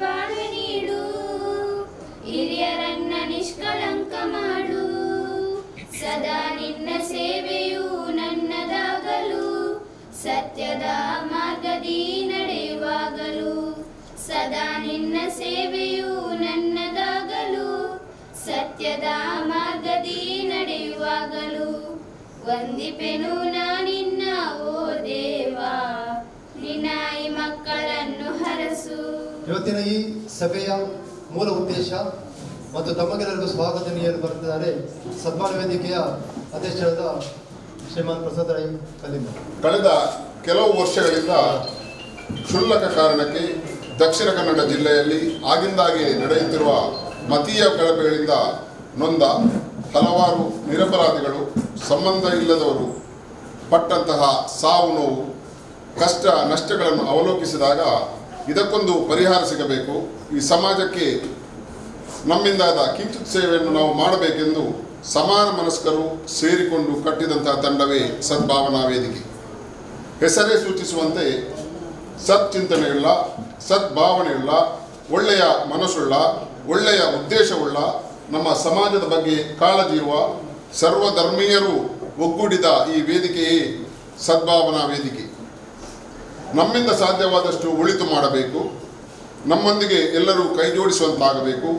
ಬಾಳ್ವೆ ನೀಡು, ಹಿರಿಯರನ್ನ ನಿಷ್ಕಳಂಕ ಮಾಡು. ಸದಾ ನಿನ್ನ ಸೇವೆಯು ನನ್ನದಾಗಲು, ಸತ್ಯದ ಮಾರ್ಗದಿ ನಡೆಯುವಾಗಲು. ಸದಾ ನಿನ್ನ ಸೇವೆಯು ನನ್ನದಾಗಲು, ಸತ್ಯದ ಮಾರ್ಗದಿ ನಡೆಯುವಾಗಲು. ವಂದಿಪೆನು ನಾನಿನ್ನ ಓ ದೇವಾ, ನಿನ್ನ ಈ ಮಕ್ಕಳನ್ನು ಹರಸು. ಇವತ್ತಿನ ಈ ಸಭೆಯ ಮೂಲ ಉದ್ದೇಶ ಮತ್ತು ತಮಗೆಲ್ಲರಿಗೂ ಸ್ವಾಗತ ನೀಡಲು ಬರುತ್ತಿದ್ದಾರೆ ಸದ್ಭಾವನ ವೇದಿಕೆಯ ಅಧ್ಯಕ್ಷರಾದ ಶ್ರೀಮಾನ್ ಪ್ರಸಾದ್ ರೈ ಕಲ್ಲಿಂದ. ಕಳೆದ ಕೆಲವು ವರ್ಷಗಳಿಂದ ಕ್ಷುಲ್ಲಕ ಕಾರಣಕ್ಕೆ ದಕ್ಷಿಣ ಕನ್ನಡ ಜಿಲ್ಲೆಯಲ್ಲಿ ಆಗಿಂದಾಗೆ ನಡೆಯುತ್ತಿರುವ ಮತೀಯ ಕಳಪೆಗಳಿಂದ ನೊಂದ ಹಲವಾರು ನಿರಪರಾಧಿಗಳು, ಸಂಬಂಧ ಇಲ್ಲದವರು ಪಟ್ಟಂತಹ ಸಾವು ನೋವು ಕಷ್ಟ ನಷ್ಟಗಳನ್ನು ಅವಲೋಕಿಸಿದಾಗ ಇದಕ್ಕೊಂದು ಪರಿಹಾರ ಸಿಗಬೇಕು, ಈ ಸಮಾಜಕ್ಕೆ ನಮ್ಮಿಂದಾದ ಕಿಂಚಿತ್ ಸೇವೆಯನ್ನು ನಾವು ಮಾಡಬೇಕೆಂದು ಸಮಾನ ಮನಸ್ಕರು ಸೇರಿಕೊಂಡು ಕಟ್ಟಿದಂತಹ ತಂಡವೇ ಸದ್ಭಾವನಾ ವೇದಿಕೆ. ಹೆಸರೇ ಸೂಚಿಸುವಂತೆ ಸತ್ಚಿಂತನೆಯುಳ್ಳ, ಸದ್ಭಾವನೆಯುಳ್ಳ, ಒಳ್ಳೆಯ ಮನಸ್ಸುಳ್ಳ, ಒಳ್ಳೆಯ ಉದ್ದೇಶವುಳ್ಳ, ನಮ್ಮ ಸಮಾಜದ ಬಗ್ಗೆ ಕಾಳಜಿ ಇರುವ ಸರ್ವಧರ್ಮೀಯರು ಒಗ್ಗೂಡಿದ ಈ ವೇದಿಕೆಯೇ ಸದ್ಭಾವನಾ ವೇದಿಕೆ. ನಮ್ಮಿಂದ ಸಾಧ್ಯವಾದಷ್ಟು ಒಳಿತು ಮಾಡಬೇಕು, ನಮ್ಮೊಂದಿಗೆ ಎಲ್ಲರೂ ಕೈಜೋಡಿಸುವಂತಾಗಬೇಕು,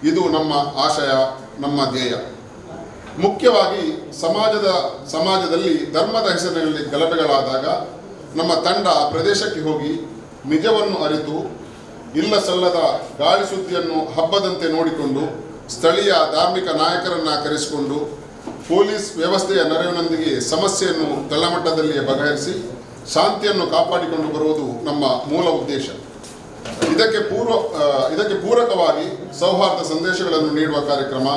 ಇದು ನಮ್ಮ ಆಶಯ, ನಮ್ಮ ಧ್ಯೇಯ. ಮುಖ್ಯವಾಗಿ ಸಮಾಜದಲ್ಲಿ ಧರ್ಮದ ಹೆಸರಿನಲ್ಲಿ ಗಲಭೆಗಳಾದಾಗ ನಮ್ಮ ತಂಡ ಪ್ರದೇಶಕ್ಕೆ ಹೋಗಿ ನಿಜವನ್ನು ಅರಿತು ಇಲ್ಲ ಸಲ್ಲದ ಗಾಳಿ ಸುದ್ದಿಯನ್ನು ಹಬ್ಬದಂತೆ ನೋಡಿಕೊಂಡು ಸ್ಥಳೀಯ ಧಾರ್ಮಿಕ ನಾಯಕರನ್ನು ಕರೆಸಿಕೊಂಡು ಪೊಲೀಸ್ ವ್ಯವಸ್ಥೆಯ ನೆರವಿನೊಂದಿಗೆ ಸಮಸ್ಯೆಯನ್ನು ತಳಮಟ್ಟದಲ್ಲಿಯೇ ಬಗೆಹರಿಸಿ ಶಾಂತಿಯನ್ನು ಕಾಪಾಡಿಕೊಂಡು ಬರುವುದು ನಮ್ಮ ಮೂಲ ಉದ್ದೇಶ. ಇದಕ್ಕೆ ಪೂರಕವಾಗಿ ಸೌಹಾರ್ದ ಸಂದೇಶಗಳನ್ನು ನೀಡುವ ಕಾರ್ಯಕ್ರಮ,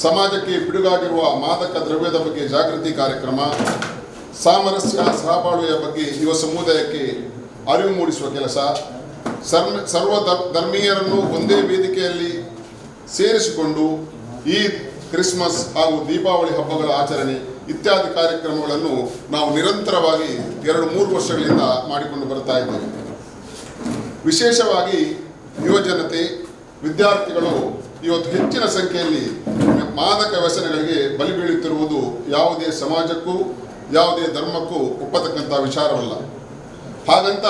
ಸಮಾಜಕ್ಕೆ ಪಿಡುಗಾಗಿರುವ ಮಾದಕ ದ್ರವ್ಯದ ಬಗ್ಗೆ ಜಾಗೃತಿ ಕಾರ್ಯಕ್ರಮ, ಸಾಮರಸ್ಯ ಸಹಬಾಳ್ವೆಯ ಬಗ್ಗೆ ಯುವ ಸಮುದಾಯಕ್ಕೆ ಅರಿವು ಮೂಡಿಸುವ ಕೆಲಸ, ಸರ್ವ ಧರ್ಮೀಯರನ್ನು ಒಂದೇ ವೇದಿಕೆಯಲ್ಲಿ ಸೇರಿಸಿಕೊಂಡು ಈದ್, ಕ್ರಿಸ್ಮಸ್ ಹಾಗೂ ದೀಪಾವಳಿ ಹಬ್ಬಗಳ ಆಚರಣೆ ಇತ್ಯಾದಿ ಕಾರ್ಯಕ್ರಮಗಳನ್ನು ನಾವು ನಿರಂತರವಾಗಿ 2-3 ವರ್ಷಗಳಿಂದ ಮಾಡಿಕೊಂಡು ಬರ್ತಾ ಇದ್ದೇವೆ. ವಿಶೇಷವಾಗಿ ಯುವಜನತೆ, ವಿದ್ಯಾರ್ಥಿಗಳು ಇವತ್ತು ಹೆಚ್ಚಿನ ಸಂಖ್ಯೆಯಲ್ಲಿ ಮಾದಕ ವ್ಯಸನಗಳಿಗೆ ಬಲಿ ಬೀಳುತ್ತಿರುವುದು ಯಾವುದೇ ಸಮಾಜಕ್ಕೂ ಯಾವುದೇ ಧರ್ಮಕ್ಕೂ ಒಪ್ಪತಕ್ಕಂಥ ವಿಚಾರವಲ್ಲ. ಹಾಗಂತ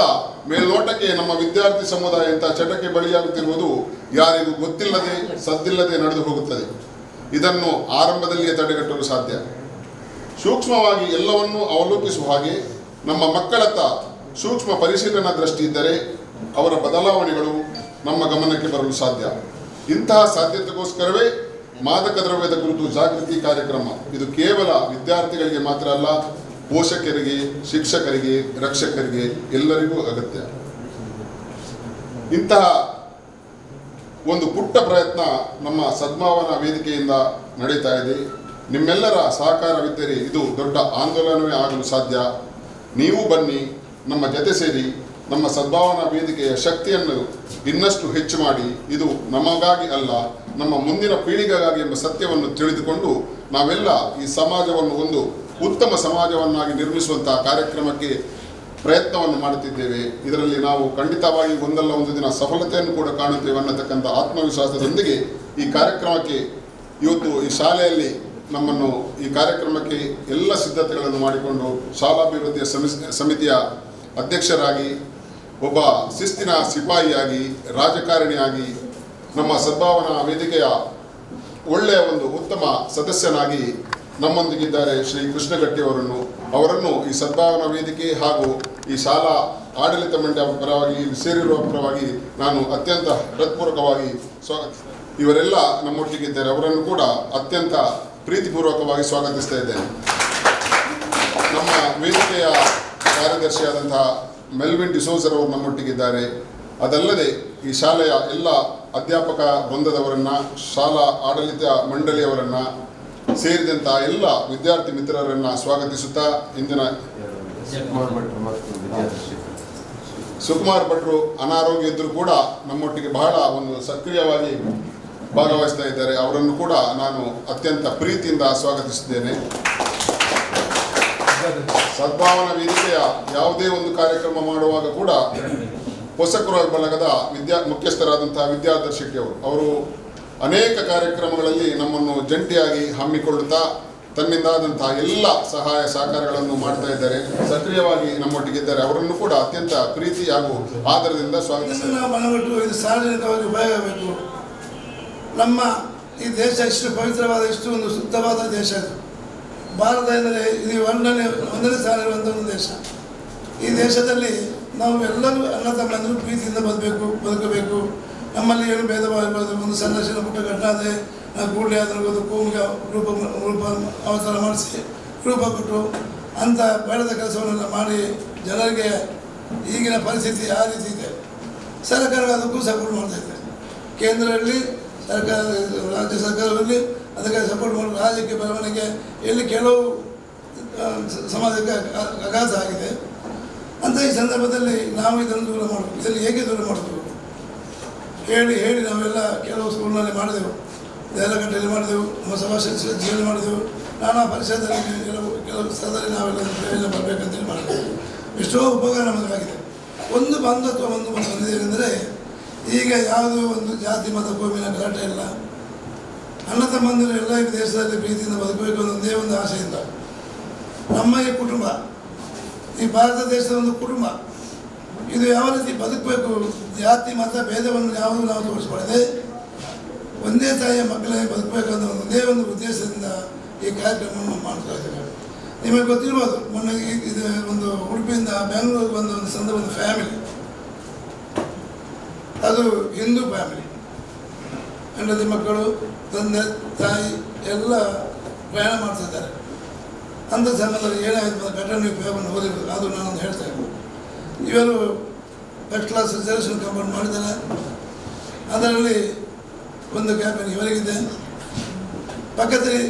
ಮೇಲ್ನೋಟಕ್ಕೆ ನಮ್ಮ ವಿದ್ಯಾರ್ಥಿ ಸಮುದಾಯ ಇಂಥ ಚಟಕ್ಕೆ ಬಲಿಯಾಗುತ್ತಿರುವುದು ಯಾರಿಗೂ ಗೊತ್ತಿಲ್ಲದೆ ಸದ್ದಿಲ್ಲದೆ ನಡೆದು ಹೋಗುತ್ತದೆ. ಇದನ್ನು ಆರಂಭದಲ್ಲಿಯೇ ತಡೆಗಟ್ಟಲು ಸಾಧ್ಯ. ಸೂಕ್ಷ್ಮವಾಗಿ ಎಲ್ಲವನ್ನೂ ಅವಲೋಕಿಸುವ ಹಾಗೆ ನಮ್ಮ ಮಕ್ಕಳತ್ತ ಸೂಕ್ಷ್ಮ ಪರಿಶೀಲನಾ ದೃಷ್ಟಿ ಇದ್ದರೆ ಅವರ ಬದಲಾವಣೆಗಳು ನಮ್ಮ ಗಮನಕ್ಕೆ ಬರಲು ಸಾಧ್ಯ. ಇಂತಹ ಸಾಧ್ಯತೆಗೋಸ್ಕರವೇ ಮಾದಕ ದ್ರವ್ಯದ ಕುರಿತು ಜಾಗೃತಿ ಕಾರ್ಯಕ್ರಮ. ಇದು ಕೇವಲ ವಿದ್ಯಾರ್ಥಿಗಳಿಗೆ ಮಾತ್ರ ಅಲ್ಲ, ಪೋಷಕರಿಗೆ, ಶಿಕ್ಷಕರಿಗೆ, ರಕ್ಷಕರಿಗೆ ಎಲ್ಲರಿಗೂ ಅಗತ್ಯ. ಇಂತಹ ಒಂದು ಪುಟ್ಟ ಪ್ರಯತ್ನ ನಮ್ಮ ಸದ್ಭಾವನಾ ವೇದಿಕೆಯಿಂದ ನಡೀತಾ ಇದೆ. ನಿಮ್ಮೆಲ್ಲರ ಸಹಕಾರವಿದ್ದರೆ ಇದು ದೊಡ್ಡ ಆಂದೋಲನವೇ ಆಗಲು ಸಾಧ್ಯ. ನೀವು ಬನ್ನಿ, ನಮ್ಮ ಜೊತೆ ಸೇರಿ ನಮ್ಮ ಸದ್ಭಾವನಾ ವೇದಿಕೆಯ ಶಕ್ತಿಯನ್ನು ಇನ್ನಷ್ಟು ಹೆಚ್ಚು ಮಾಡಿ, ಇದು ನಮಗಾಗಿ ಅಲ್ಲ, ನಮ್ಮ ಮುಂದಿನ ಪೀಳಿಗೆಗಾಗಿ ಎಂಬ ಸತ್ಯವನ್ನು ತಿಳಿದುಕೊಂಡು ನಾವೆಲ್ಲ ಈ ಸಮಾಜವನ್ನು ಒಂದು ಉತ್ತಮ ಸಮಾಜವನ್ನಾಗಿ ನಿರ್ಮಿಸುವಂತಹ ಕಾರ್ಯಕ್ರಮಕ್ಕೆ ಪ್ರಯತ್ನವನ್ನು ಮಾಡುತ್ತಿದ್ದೇವೆ. ಇದರಲ್ಲಿ ನಾವು ಖಂಡಿತವಾಗಿ ಒಂದಲ್ಲ ಒಂದು ದಿನ ಸಫಲತೆಯನ್ನು ಕೂಡ ಕಾಣುತ್ತೇವೆ ಅನ್ನತಕ್ಕಂಥ ಆತ್ಮವಿಶ್ವಾಸದೊಂದಿಗೆ ಈ ಕಾರ್ಯಕ್ರಮಕ್ಕೆ ಇವತ್ತು ಈ ಶಾಲೆಯಲ್ಲಿ ನಮ್ಮನ್ನು ಈ ಕಾರ್ಯಕ್ರಮಕ್ಕೆ ಎಲ್ಲ ಸಿದ್ಧತೆಗಳನ್ನು ಮಾಡಿಕೊಂಡು ಶಾಲಾಭಿವೃದ್ಧಿಯ ಸಮಿತಿಯ ಅಧ್ಯಕ್ಷರಾಗಿ, ಒಬ್ಬ ಶಿಸ್ತಿನ ಸಿಪಾಯಿಯಾಗಿ, ರಾಜಕಾರಣಿಯಾಗಿ, ನಮ್ಮ ಸದ್ಭಾವನಾ ವೇದಿಕೆಯ ಒಳ್ಳೆಯ ಒಂದು ಉತ್ತಮ ಸದಸ್ಯನಾಗಿ ನಮ್ಮೊಂದಿಗಿದ್ದಾರೆ ಶ್ರೀ ಕೃಷ್ಣಗಟ್ಟಿಯವರನ್ನು ಈ ಸದ್ಭಾವನಾ ವೇದಿಕೆ ಹಾಗೂ ಈ ಶಾಲಾ ಆಡಳಿತ ಮಂಡಳಿಯ ಪರವಾಗಿ ಸೇರಿರುವ ಪರವಾಗಿ ನಾನು ಅತ್ಯಂತ ಹೃತ್ಪೂರ್ವಕವಾಗಿ ಸ್ವಾಗತಿಸ್ತೇನೆ. ಇವರೆಲ್ಲ ನಮ್ಮೊಟ್ಟಿಗಿದ್ದಾರೆ, ಅವರನ್ನು ಕೂಡ ಅತ್ಯಂತ ಪ್ರೀತಿಪೂರ್ವಕವಾಗಿ ಸ್ವಾಗತಿಸ್ತಾ ಇದ್ದೇನೆ. ನಮ್ಮ ವೇದಿಕೆಯ ಕಾರ್ಯದರ್ಶಿಯಾದಂತಹ ಮೆಲ್ವಿನ್ ಡಿಸೋಜರ್ ಅವರು ನಮ್ಮೊಟ್ಟಿಗಿದ್ದಾರೆ. ಅದಲ್ಲದೆ ಈ ಶಾಲೆಯ ಎಲ್ಲ ಅಧ್ಯಾಪಕ ವೃಂದದವರನ್ನು, ಶಾಲಾ ಆಡಳಿತ ಮಂಡಳಿಯವರನ್ನು ಸೇರಿದಂಥ ಎಲ್ಲ ವಿದ್ಯಾರ್ಥಿ ಮಿತ್ರರನ್ನು ಸ್ವಾಗತಿಸುತ್ತಾ ಇಂದಿನ ಸುಕುಮಾರ್ ಭಟ್ರು ಅನಾರೋಗ್ಯ ಇದ್ದರೂ ಕೂಡ ನಮ್ಮೊಟ್ಟಿಗೆ ಬಹಳ ಒಂದು ಸಕ್ರಿಯವಾಗಿ ಭಾಗವಹಿಸ್ತಾ ಇದ್ದಾರೆ. ಅವರನ್ನು ಕೂಡ ನಾನು ಅತ್ಯಂತ ಪ್ರೀತಿಯಿಂದ ಸ್ವಾಗತಿಸಿದ್ದೇನೆ. ಸದ್ಭಾವನಾ ವೇದಿಕೆಯ ಯಾವುದೇ ಒಂದು ಕಾರ್ಯಕ್ರಮ ಮಾಡುವಾಗ ಕೂಡ ಹೊಸಕುರ ಬಳಗದ ಮುಖ್ಯಸ್ಥರಾದಂತಹ ವಿದ್ಯಾಧರ್ ಶೆಟ್ಟಿ ಅವರು ಅನೇಕ ಕಾರ್ಯಕ್ರಮಗಳಲ್ಲಿ ನಮ್ಮನ್ನು ಜಂಟಿಯಾಗಿ ಹಮ್ಮಿಕೊಳ್ಳುತ್ತಾ ತನ್ನಿಂದಾದಂತಹ ಎಲ್ಲ ಸಹಾಯ ಸಹಕಾರಗಳನ್ನು ಮಾಡ್ತಾ ಇದ್ದಾರೆ, ಸಕ್ರಿಯವಾಗಿ ನಮ್ಮೊಟ್ಟಿಗಿದ್ದಾರೆ. ಅವರನ್ನು ಕೂಡ ಅತ್ಯಂತ ಪ್ರೀತಿ ಹಾಗೂ ಆದರದಿಂದ ಸ್ವಾಗತಿಸಿ ನಾವು ಮನವಿಟ್ಟು ಇದು ಸಾರ್ವಜನಿಕವಾಗಿ ಉಪಯೋಗ ಆಗಬೇಕು. ನಮ್ಮ ಈ ದೇಶ ಇಷ್ಟು ಪವಿತ್ರವಾದ, ಇಷ್ಟು ಒಂದು ಶುದ್ಧವಾದ ದೇಶ ಇದು. ಭಾರತ ಎಂದರೆ ಇದು ಒಂದನೇ ಸ್ಥಾನ ಇರುವಂಥ ಒಂದು ದೇಶ. ಈ ದೇಶದಲ್ಲಿ ನಾವು ಎಲ್ಲರೂ ಅಣ್ಣ ತಮ್ಮಂದಿರು ಪ್ರೀತಿಯಿಂದ ಬದುಕಬೇಕು. ನಮ್ಮಲ್ಲಿ ಏನು ಭೇದ ಭಾವ ಇರ್ಬೋದು. ಒಂದು ಸಣ್ಣ ಪುಟ್ಟ ಘಟನೆ ಆದರೆ ನಾವು ಕೂಡಲೇ ಅದರ ಕೋಮಿಗೆ ರೂಪ ಅವತಾರ ಮಾಡಿಸಿ ರೂಪ ಕೊಟ್ಟು ಅಂಥ ಬೇಡದ ಕೆಲಸವನ್ನೆಲ್ಲ ಮಾಡಿ ಜನರಿಗೆ ಈಗಿನ ಪರಿಸ್ಥಿತಿ ಯಾವ ರೀತಿ ಇದೆ, ಸರ್ಕಾರ ಅದಕ್ಕೂ ಸಪೋರ್ಟ್ ಮಾಡ್ತಾಯಿದೆ. ಕೇಂದ್ರದಲ್ಲಿ ಸರ್ಕಾರ, ರಾಜ್ಯ ಸರ್ಕಾರದಲ್ಲಿ ಅದಕ್ಕೆ ಸಪೋರ್ಟ್ ಮಾಡಿ ರಾಜ್ಯಕ್ಕೆ ಬೆಳವಣಿಗೆ ಎಲ್ಲಿ ಕೆಲವು ಸಮಾಜಕ್ಕೆ ಆಘಾತ ಆಗಿದೆ ಅಂತ ಈ ಸಂದರ್ಭದಲ್ಲಿ ನಾವು ಇದನ್ನು ದೂರ ಮಾಡಬೇಕು. ಇದನ್ನು ಹೇಗೆ ದೂರ ಮಾಡಬೇಕು ಹೇಳಿ ನಾವೆಲ್ಲ ಕೆಲವು ಸ್ಕೂಲ್ನಲ್ಲಿ ಮಾಡಿದೆವು, ದೇಲಗಟ್ಟೆಯಲ್ಲಿ ಮಾಡಿದೆವು, ನಮ್ಮ ಸಭಾಶಕ್ತಿಯಲ್ಲಿ ಮಾಡಿದೆವು, ನಾನಾ ಪರಿಷತ್ತಲ್ಲಿ ಕೆಲವು ಸ್ಥಳದಲ್ಲಿ ನಾವೆಲ್ಲ ಪ್ರಯೋಜನ ಬರಬೇಕಂತೇಳಿ ಮಾಡಿದೆವು. ಎಷ್ಟೋ ಉಪಕಾರ ನಮಗಾಗಿದೆ. ಒಂದು ಬಂಧುತ್ವ ಬಂದಿದೆ ಅಂದರೆ ಈಗ ಯಾವುದೋ ಒಂದು ಜಾತಿ ಮತ ಕೋಮಿನ ಗಲಾಟೆ ಇಲ್ಲ. ಅಣ್ಣ ತಮ್ಮಂದಿರು ಎಲ್ಲ ಈ ದೇಶದಲ್ಲಿ ಪ್ರೀತಿಯಿಂದ ಬದುಕಬೇಕು ಅನ್ನೋ ಒಂದೇ ಒಂದು ಆಸೆಯಿಂದ ನಮ್ಮ ಈ ಕುಟುಂಬ, ಈ ಭಾರತ ದೇಶದ ಒಂದು ಕುಟುಂಬ, ಇದು ಯಾವ ರೀತಿ ಬದುಕಬೇಕು, ಜಾತಿ ಮತ ಭೇದವನ್ನು ಯಾವುದೂ ನಾವು ತೋರಿಸ್ಬಾರದೆ ಒಂದೇ ತಾಯಿಯ ಮಕ್ಕಳೇ ಬದುಕಬೇಕು ಅನ್ನೋ ಒಂದೇ ಒಂದು ಉದ್ದೇಶದಿಂದ ಈ ಕಾರ್ಯಕ್ರಮವನ್ನು ಮಾಡ್ತಾ ಇದ್ದೇವೆ. ನಿಮಗೆ ಗೊತ್ತಿರ್ಬೋದು, ಮೊನ್ನೆ ಇದು ಒಂದು ಉಡುಪಿಯಿಂದ ಬೆಂಗಳೂರಿಗೆ ಒಂದು ಸಂದರ್ಭ, ಒಂದು ಫ್ಯಾಮಿಲಿ, ಅದು ಹಿಂದೂ ಫ್ಯಾಮಿಲಿ, ಹೆಂಡತಿ ಮಕ್ಕಳು ತಂದೆ ತಾಯಿ ಎಲ್ಲ ಪ್ರಯಾಣ ಮಾಡ್ತಿದ್ದಾರೆ. ಅಂಥ ಸಮಯದಲ್ಲಿ ಏನಾಯಿತು ಘಟನೆ ಪೇಪರ್ನ ಓದಿರೋದು, ಅದು ನಾನೊಂದು ಹೇಳ್ತಾ ಇದ್ದೀನಿ. ಇವರು ಫಸ್ಟ್ ಕ್ಲಾಸ್ ರಿಸರ್ವೇಷನ್ ಕಂಪೌಂಡ್ ಮಾಡಿದ್ದಾರೆ. ಅದರಲ್ಲಿ ಒಂದು ಕ್ಯಾಬಿನ್ ಇವರಿಗಿದೆ, ಪಕ್ಕದಲ್ಲಿ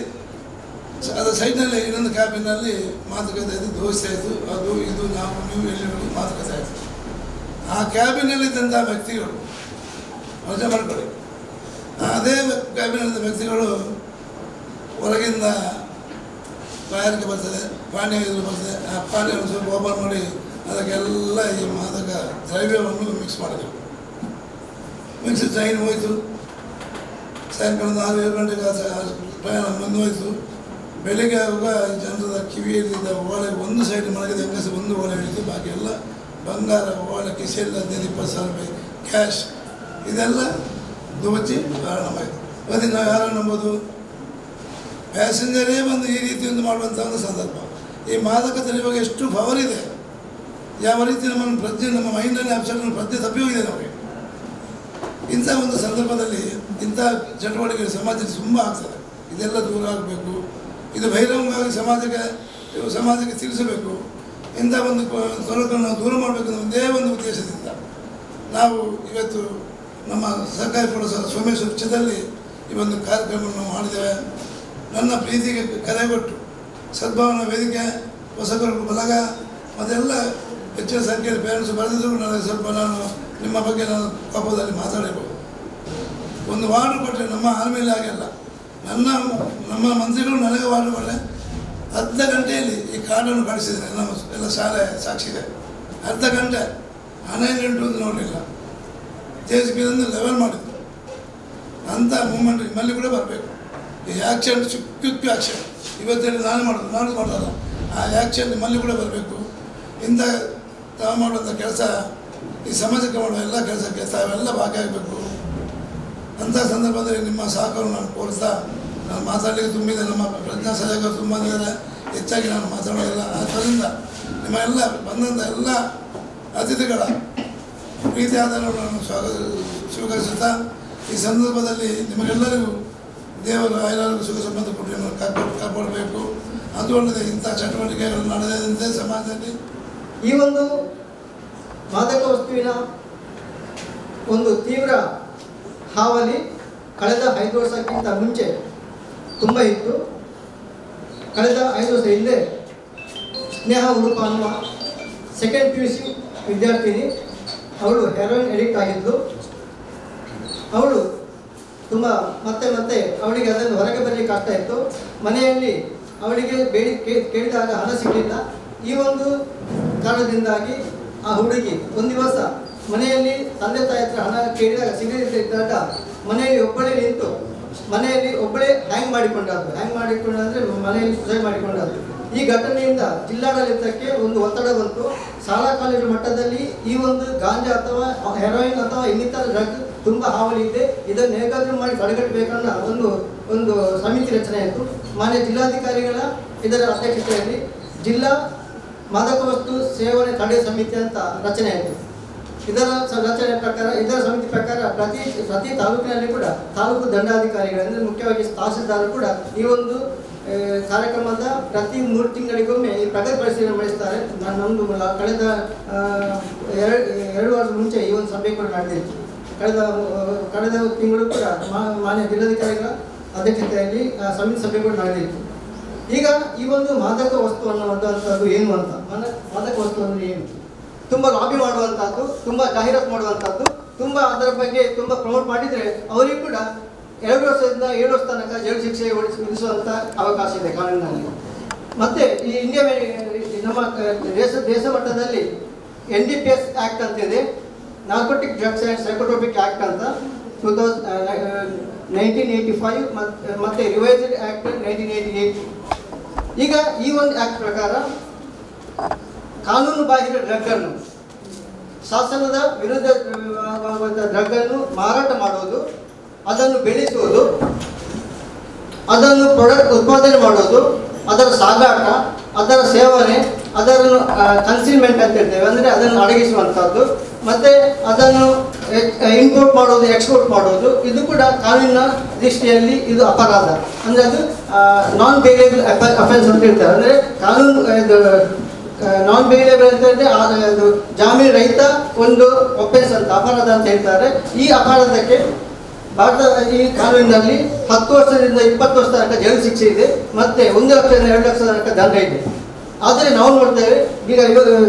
ಅದರ ಸೈಡ್ನಲ್ಲಿ ಇನ್ನೊಂದು ಕ್ಯಾಬಿನಲ್ಲಿ ಮಾತುಕತೆ ಆಯಿತು, ದೋಸೆ ಆಯಿತು, ಅದು ಇದು ನಾವು ನೀವು ಎಲ್ಲಿ ಮಾತುಕತೆ ಆಯಿತು. ಆ ಕ್ಯಾಬಿನಲ್ಲಿದ್ದಂಥ ವ್ಯಕ್ತಿಗಳು ಮಜಾ ಮಾಡ್ಕೊಳ್ಳಿ, ಅದೇ ಕ್ಯಾಬಿನಲ್ಲಿದ್ದ ವ್ಯಕ್ತಿಗಳು ಹೊರಗಿಂದ ತಯಾರಿಕೆ ಬರ್ತದೆ, ಪಾನೀಯ ಬರ್ತದೆ. ಆ ಪಾನೀಯವನ್ನು ಸ್ವಲ್ಪ ಓಪನ್ ಮಾಡಿ ಅದಕ್ಕೆಲ್ಲ ಈ ಮಾದಕ ದ್ರವ್ಯವನ್ನು ಮಿಕ್ಸ್ ಮಾಡಿದೆವು. ಮಿಕ್ಸ್ ಟ್ರೈನ್ ಹೋಯಿತು. ಸಾಯಂಕಾಲ 6-7 ಗಂಟೆಗೆ ಪ್ರಯಾಣ ಮುಂದುವರಿತು. ಬೆಳಿಗ್ಗೆ ಆಗುವಾಗ ಜನರ ಕಿವಿಯಲ್ಲಿದ್ದ ಓಲೆ ಒಂದು ಸೈಡ್ ಮಲಗಿದ ಹೆಂಗಸ ಒಂದು ಓಲೆ ಹಿಡಿತು, ಬಾಕಿ ಎಲ್ಲ ಬಂಗಾರ, ಓಲೆ, ಕಿಸೆಲ್ಲ 15-20 ರೂಪಾಯಿ ಕ್ಯಾಶ್, ಇದೆಲ್ಲ ದೋಚಿ ಕಾರಣವಾಯಿತು. ಮತ್ತು ನಾವು ಯಾರು ನಂಬೋದು, ಪ್ಯಾಸೆಂಜರೇ ಬಂದು ಈ ರೀತಿ ಒಂದು ಮಾಡುವಂಥ ಒಂದು ಸಂದರ್ಭ. ಈ ಮಾದಕದಲ್ಲಿ ಇವಾಗ ಎಷ್ಟು ಪವರ್ ಇದೆ, ಯಾವ ರೀತಿ ನಮ್ಮನ್ನು ಪ್ರಜ್ಞೆ, ನಮ್ಮ ಮೈಂಡಲ್ಲಿ ಅಪ್ಸೆಟ್ ಪ್ರಜ್ಞೆ ತಪ್ಪಿ ಹೋಗಿದೆ ನಮಗೆ. ಇಂಥ ಒಂದು ಸಂದರ್ಭದಲ್ಲಿ ಇಂಥ ಚಟುವಟಿಕೆ ಸಮಾಜದಲ್ಲಿ ತುಂಬ ಆಗ್ತದೆ. ಇದೆಲ್ಲ ದೂರ ಆಗಬೇಕು. ಇದು ಬಹಿರಂಗವಾಗಿ ಸಮಾಜಕ್ಕೆ ತಿಳಿಸಬೇಕು. ಇಂಥ ಒಂದು ತೊಡಕನ್ನು ದೂರ ಮಾಡಬೇಕು ಅನ್ನೋ ಒಂದೇ ಒಂದು ಉದ್ದೇಶದಿಂದ ನಾವು ಇವತ್ತು ನಮ್ಮ ಸರ್ಕಾರಿ ಪ್ರೌಢಶಾಲಾ ಸೋಮೇಶ್ವರ ವೃಕ್ಷದಲ್ಲಿ ಈ ಒಂದು ಕಾರ್ಯಕ್ರಮವನ್ನು ಮಾಡಿದ್ದೇವೆ. ನನ್ನ ಪ್ರೀತಿಗೆ ಕರೆಗೊಟ್ಟು ಸದ್ಭಾವನಾ ವೇದಿಕೆ, ಹೊಸಕುರ ಬಳಗ ಮತ್ತೆಲ್ಲ ಹೆಚ್ಚಿನ ಸಂಖ್ಯೆಯಲ್ಲಿ ಪೇರೆಂಟ್ಸ್ ಬರೆದಿದ್ರು ನನಗೆ ಸ್ವಲ್ಪ ನಾನು ನಿಮ್ಮ ಬಗ್ಗೆ ನಾನು ಕೋಪದಲ್ಲಿ ಮಾತಾಡಬಹುದು. ಒಂದು ವಾರ್ಡ್ ಕೊಟ್ಟರೆ ನಮ್ಮ ಆರ್ಮೇಲೆ ಆಗಿಲ್ಲ. ನಮ್ಮ ಮಂತ್ರಿಗಳು ನನಗೆ ವಾರ್ಡ್ ಕೊಟ್ಟರೆ ಅರ್ಧ ಗಂಟೆಯಲ್ಲಿ ಈ ಕಾರ್ಡನ್ನು ಕಳಿಸಿದ್ದಾರೆ. ನಮ್ಮ ಎಲ್ಲ ಶಾಲೆ ಸಾಕ್ಷಿ ಇದೆ. ಅರ್ಧ ಗಂಟೆ ಹಣ ಗಂಟು ಅಂತ ನೋಡಲಿಲ್ಲ. JCB ಲೆವೆಲ್ ಮಾಡಿದ್ರು. ಅಂಥ ಮೂಮೆಂಟ್ ನಿಮ್ಮಲ್ಲಿ ಕೂಡ ಬರಬೇಕು. ಈ ಆ್ಯಕ್ಷನ್ ಕ್ವಿಕ್ ಆ್ಯಕ್ಷನ್ ಇವತ್ತೇಳಿ ನಾನೇ ಮಾಡೋಲ್ಲ. ಆ ಆ್ಯಕ್ಷನ್ ನಿಮ್ಮಲ್ಲಿ ಕೂಡ ಬರಬೇಕು. ಇಂಥ ತಾವು ಮಾಡುವಂಥ ಕೆಲಸ ಈ ಸಮಾಜಕ್ಕೆ ಮಾಡುವ ಎಲ್ಲ ಕೆಲಸಕ್ಕೆ ತಾವೆಲ್ಲ ಭಾಗಿಯಾಗಬೇಕು. ಅಂಥ ಸಂದರ್ಭದಲ್ಲಿ ನಿಮ್ಮ ಸಹಕಾರವನ್ನು ನಾನು ಕೋರ್ತಾ ನಾನು ಮಾತಾಡಲಿಕ್ಕೆ ತುಂಬಿದೆ. ನಮ್ಮ ಪ್ರಜ್ಞಾ ಸಲಹೆಗಳು ತುಂಬ ಇದ್ದಾರೆ, ಹೆಚ್ಚಾಗಿ ನಾನು ಮಾತಾಡೋದಿಲ್ಲ. ಆದ್ದರಿಂದ ನಿಮ್ಮ ಎಲ್ಲ ಬಂದಂಥ ಎಲ್ಲ ಅತಿಥಿಗಳ ಪ್ರೀತಿ ಆಧಾರವನ್ನು ಸ್ವೀಕರಿಸುತ್ತಾ ಈ ಸಂದರ್ಭದಲ್ಲಿ ನಿಮಗೆಲ್ಲರಿಗೂ ದೇವರು ಆಯುರಾರೋಗ್ಯ ಸುಖ ಸಂಬಂಧ ಕೊಟ್ಟು ಕಾಪಾಡಬೇಕು. ಅದು ಅಲ್ಲದೆ ಇಂಥ ಚಟುವಟಿಕೆಗಳು ನಡೆದಂತೆ ಸಮಾಜದಲ್ಲಿ ಈ ಒಂದು ಮಾದಕ ವಸ್ತುವಿನ ಒಂದು ತೀವ್ರ ಹಾವಳಿ ಕಳೆದ 5 ವರ್ಷಕ್ಕಿಂತ ಮುಂಚೆ ತುಂಬ ಇತ್ತು. ಕಳೆದ 5 ವರ್ಷ ಹಿಂದೆ ಸ್ನೇಹ ಉಡುಪ ಅನ್ನುವ ಸೆಕೆಂಡ್ PUC ವಿದ್ಯಾರ್ಥಿನಿ, ಅವಳು ಹೆರೋಯಿನ್ ಎಡಿಕ್ಟ್ ಆಗಿದ್ಲು. ಅವಳು ತುಂಬ ಮತ್ತೆ ಅವಳಿಗೆ ಅದನ್ನು ಹೊರಗೆ ಬರಲಿಕ್ಕೆ ಆಗ್ತಾ ಇತ್ತು. ಮನೆಯಲ್ಲಿ ಅವಳಿಗೆ ಕೇಳಿದಾಗ ಹಣ ಸಿಗಲಿಲ್ಲ. ಈ ಒಂದು ಕಾರಣದಿಂದಾಗಿ ಆ ಹುಡುಗಿ ಒಂದು ದಿವಸ ಮನೆಯಲ್ಲಿ ತಂದೆ ತಾಯಿ ಹತ್ರ ಹಣ ಕೇಳಿದಾಗ ಸಿಗದಿದ್ದಾಗ ಮನೆಯಲ್ಲಿ ಒಬ್ಬಳೇ ನಿಂತು ಮನೆಯಲ್ಲಿ ಒಬ್ಬಳೇ ಹ್ಯಾಂಗ್ ಮಾಡಿಕೊಂಡಾದ್ರು ಮನೆಯಲ್ಲಿ ಸುಸೈಡ್ ಮಾಡಿಕೊಂಡಾದ್ರು. ಈ ಘಟನೆಯಿಂದ ಜಿಲ್ಲಾಡಳಿತಕ್ಕೆ ಒಂದು ಒತ್ತಡ ಬಂತು. ಶಾಲಾ ಕಾಲೇಜು ಮಟ್ಟದಲ್ಲಿ ಈ ಒಂದು ಗಾಂಜಾ ಅಥವಾ ಹೆರೋಯಿನ್ ಅಥವಾ ಇನ್ನಿತರ ಡ್ರಗ್ ತುಂಬ ಹಾವಳಿ ಇದೆ, ಇದನ್ನು ಹೇಗಾದರೂ ಮಾಡಿ ತಡೆಗಟ್ಟಬೇಕನ್ನ ಒಂದು ಸಮಿತಿ ರಚನೆ ಆಯಿತು. ಮಾನ್ಯ ಜಿಲ್ಲಾಧಿಕಾರಿಗಳ ಇದರ ಅಧ್ಯಕ್ಷತೆಯಲ್ಲಿ ಜಿಲ್ಲಾ ಮಾದಕ ವಸ್ತು ಸೇವನೆ ತಡೆ ಸಮಿತಿ ಅಂತ ರಚನೆ ಆಯಿತು. ಇದರ ಸಮಿತಿ ಪ್ರಕಾರ ಪ್ರತಿ ತಾಲೂಕಿನಲ್ಲಿ ಕೂಡ ತಾಲೂಕು ದಂಡಾಧಿಕಾರಿಗಳು ಅಂದರೆ ಮುಖ್ಯವಾಗಿ ತಹಸೀಲ್ದಾರ್ ಕೂಡ ಈ ಒಂದು ಕಾರ್ಯಕ್ರಮದ ಪ್ರತಿ 3 ತಿಂಗಳಿಗೊಮ್ಮೆ ಈ ಪ್ರಗತಿ ಪರಿಶೀಲನೆ ನಡೆಸ್ತಾರೆ. ನಮ್ಮದು ಕಳೆದ 2 ವರ್ಷ ಮುಂಚೆ ಈ ಒಂದು ಸಭೆ ಕೂಡ ನಡೆದಿತ್ತು. ಕಳೆದ ತಿಂಗಳು ಕೂಡ ಮಾನ್ಯ ಜಿಲ್ಲಾಧಿಕಾರಿಗಳ ಅಧ್ಯಕ್ಷತೆಯಲ್ಲಿ ಸಮಿತಿ ಸಭೆ ಕೂಡ ನಡೆದಿತ್ತು. ಈಗ ಈ ಒಂದು ಮಾದಕ ವಸ್ತು ಅನ್ನುವಂಥದ್ದು ಏನು ಅಂತ, ಮಾದಕ ವಸ್ತು ಅಂದರೆ ಏನು, ತುಂಬ ಲಾಬಿ ಮಾಡುವಂಥದ್ದು, ತುಂಬ ಜಾಹೀರಾತು ಮಾಡುವಂಥದ್ದು, ತುಂಬ ಅದರ ಬಗ್ಗೆ ತುಂಬ ಪ್ರಮೋಟ್ ಮಾಡಿದರೆ ಅವರಿಗೂ ಕೂಡ 2 ವರ್ಷದಿಂದ 7 ವರ್ಷ ತನಕ ಜೈಲು ಶಿಕ್ಷೆ ವಿಧಿಸುವಂಥ ಅವಕಾಶ ಇದೆ ಕಾನೂನಿನಲ್ಲಿ. ಮತ್ತು ಈ ಇಂಡಿಯಾ ನಮ್ಮ ದೇಶ ಮಟ್ಟದಲ್ಲಿ NDPS ಆ್ಯಕ್ಟ್ ಅಂತ ಇದೆ, narcotic drugs and psychotropic act ಅಂತ 1985 ಮತ್ತು ರಿವೈಸ್ಡ್ ಆ್ಯಕ್ಟ್ 1988. ಈಗ ಈ ಒಂದು ಆ್ಯಕ್ಟ್ ಪ್ರಕಾರ ಕಾನೂನು ಬಾಹಿರ ಡ್ರಗ್ಗನ್ನು, ಶಾಸನದ ವಿರುದ್ಧ ಡ್ರಗ್ಗನ್ನು ಮಾರಾಟ ಮಾಡುವುದು, ಅದನ್ನು ಬೆಳೆಸುವುದು, ಅದನ್ನು ಉತ್ಪಾದನೆ ಮಾಡೋದು, ಅದರ ಸಾಗಾಟ, ಅದರ ಸೇವನೆ, ಅದನ್ನು ಕನ್ಸೀಲ್ಮೆಂಟ್ ಅಂತ ಹೇಳ್ತೇವೆ, ಅಂದರೆ ಅದನ್ನು ಅಡಗಿಸುವಂಥದ್ದು, ಮತ್ತು ಅದನ್ನು ಇಂಪೋರ್ಟ್ ಮಾಡೋದು, ಎಕ್ಸ್ಪೋರ್ಟ್ ಮಾಡೋದು, ಇದು ಕೂಡ ಕಾನೂನಿನ ದೃಷ್ಟಿಯಲ್ಲಿ ಇದು ಅಪರಾಧ. ಅಂದರೆ ಅದು ನಾನ್ ಬೇಲೇಬಲ್ ಅಫೆನ್ಸ್ ಅಂತ ಹೇಳ್ತಾರೆ. ಅಂದರೆ ಕಾನೂನು ನಾನ್ ಬೇಲೇಬಲ್ ಅಂತ ಹೇಳಿದ್ರೆ ಅದು ಜಾಮೀನು ರಹಿತ ಒಂದು ಒಫೆನ್ಸ್ ಅಂತ, ಅಪರಾಧ ಅಂತ ಹೇಳ್ತಾರೆ. ಈ ಅಪರಾಧಕ್ಕೆ ಭಾರತದ ಈ ಕಾನೂನಿನಲ್ಲಿ 10 ವರ್ಷದಿಂದ 20 ವರ್ಷ ತನಕ ಜೈಲು ಶಿಕ್ಷೆ ಇದೆ, ಮತ್ತು 1 ಲಕ್ಷದಿಂದ 2 ಲಕ್ಷ ತನಕ ದಂಡ ಇದೆ. ಆದರೆ ನಾವು ನೋಡ್ತೇವೆ, ಈಗ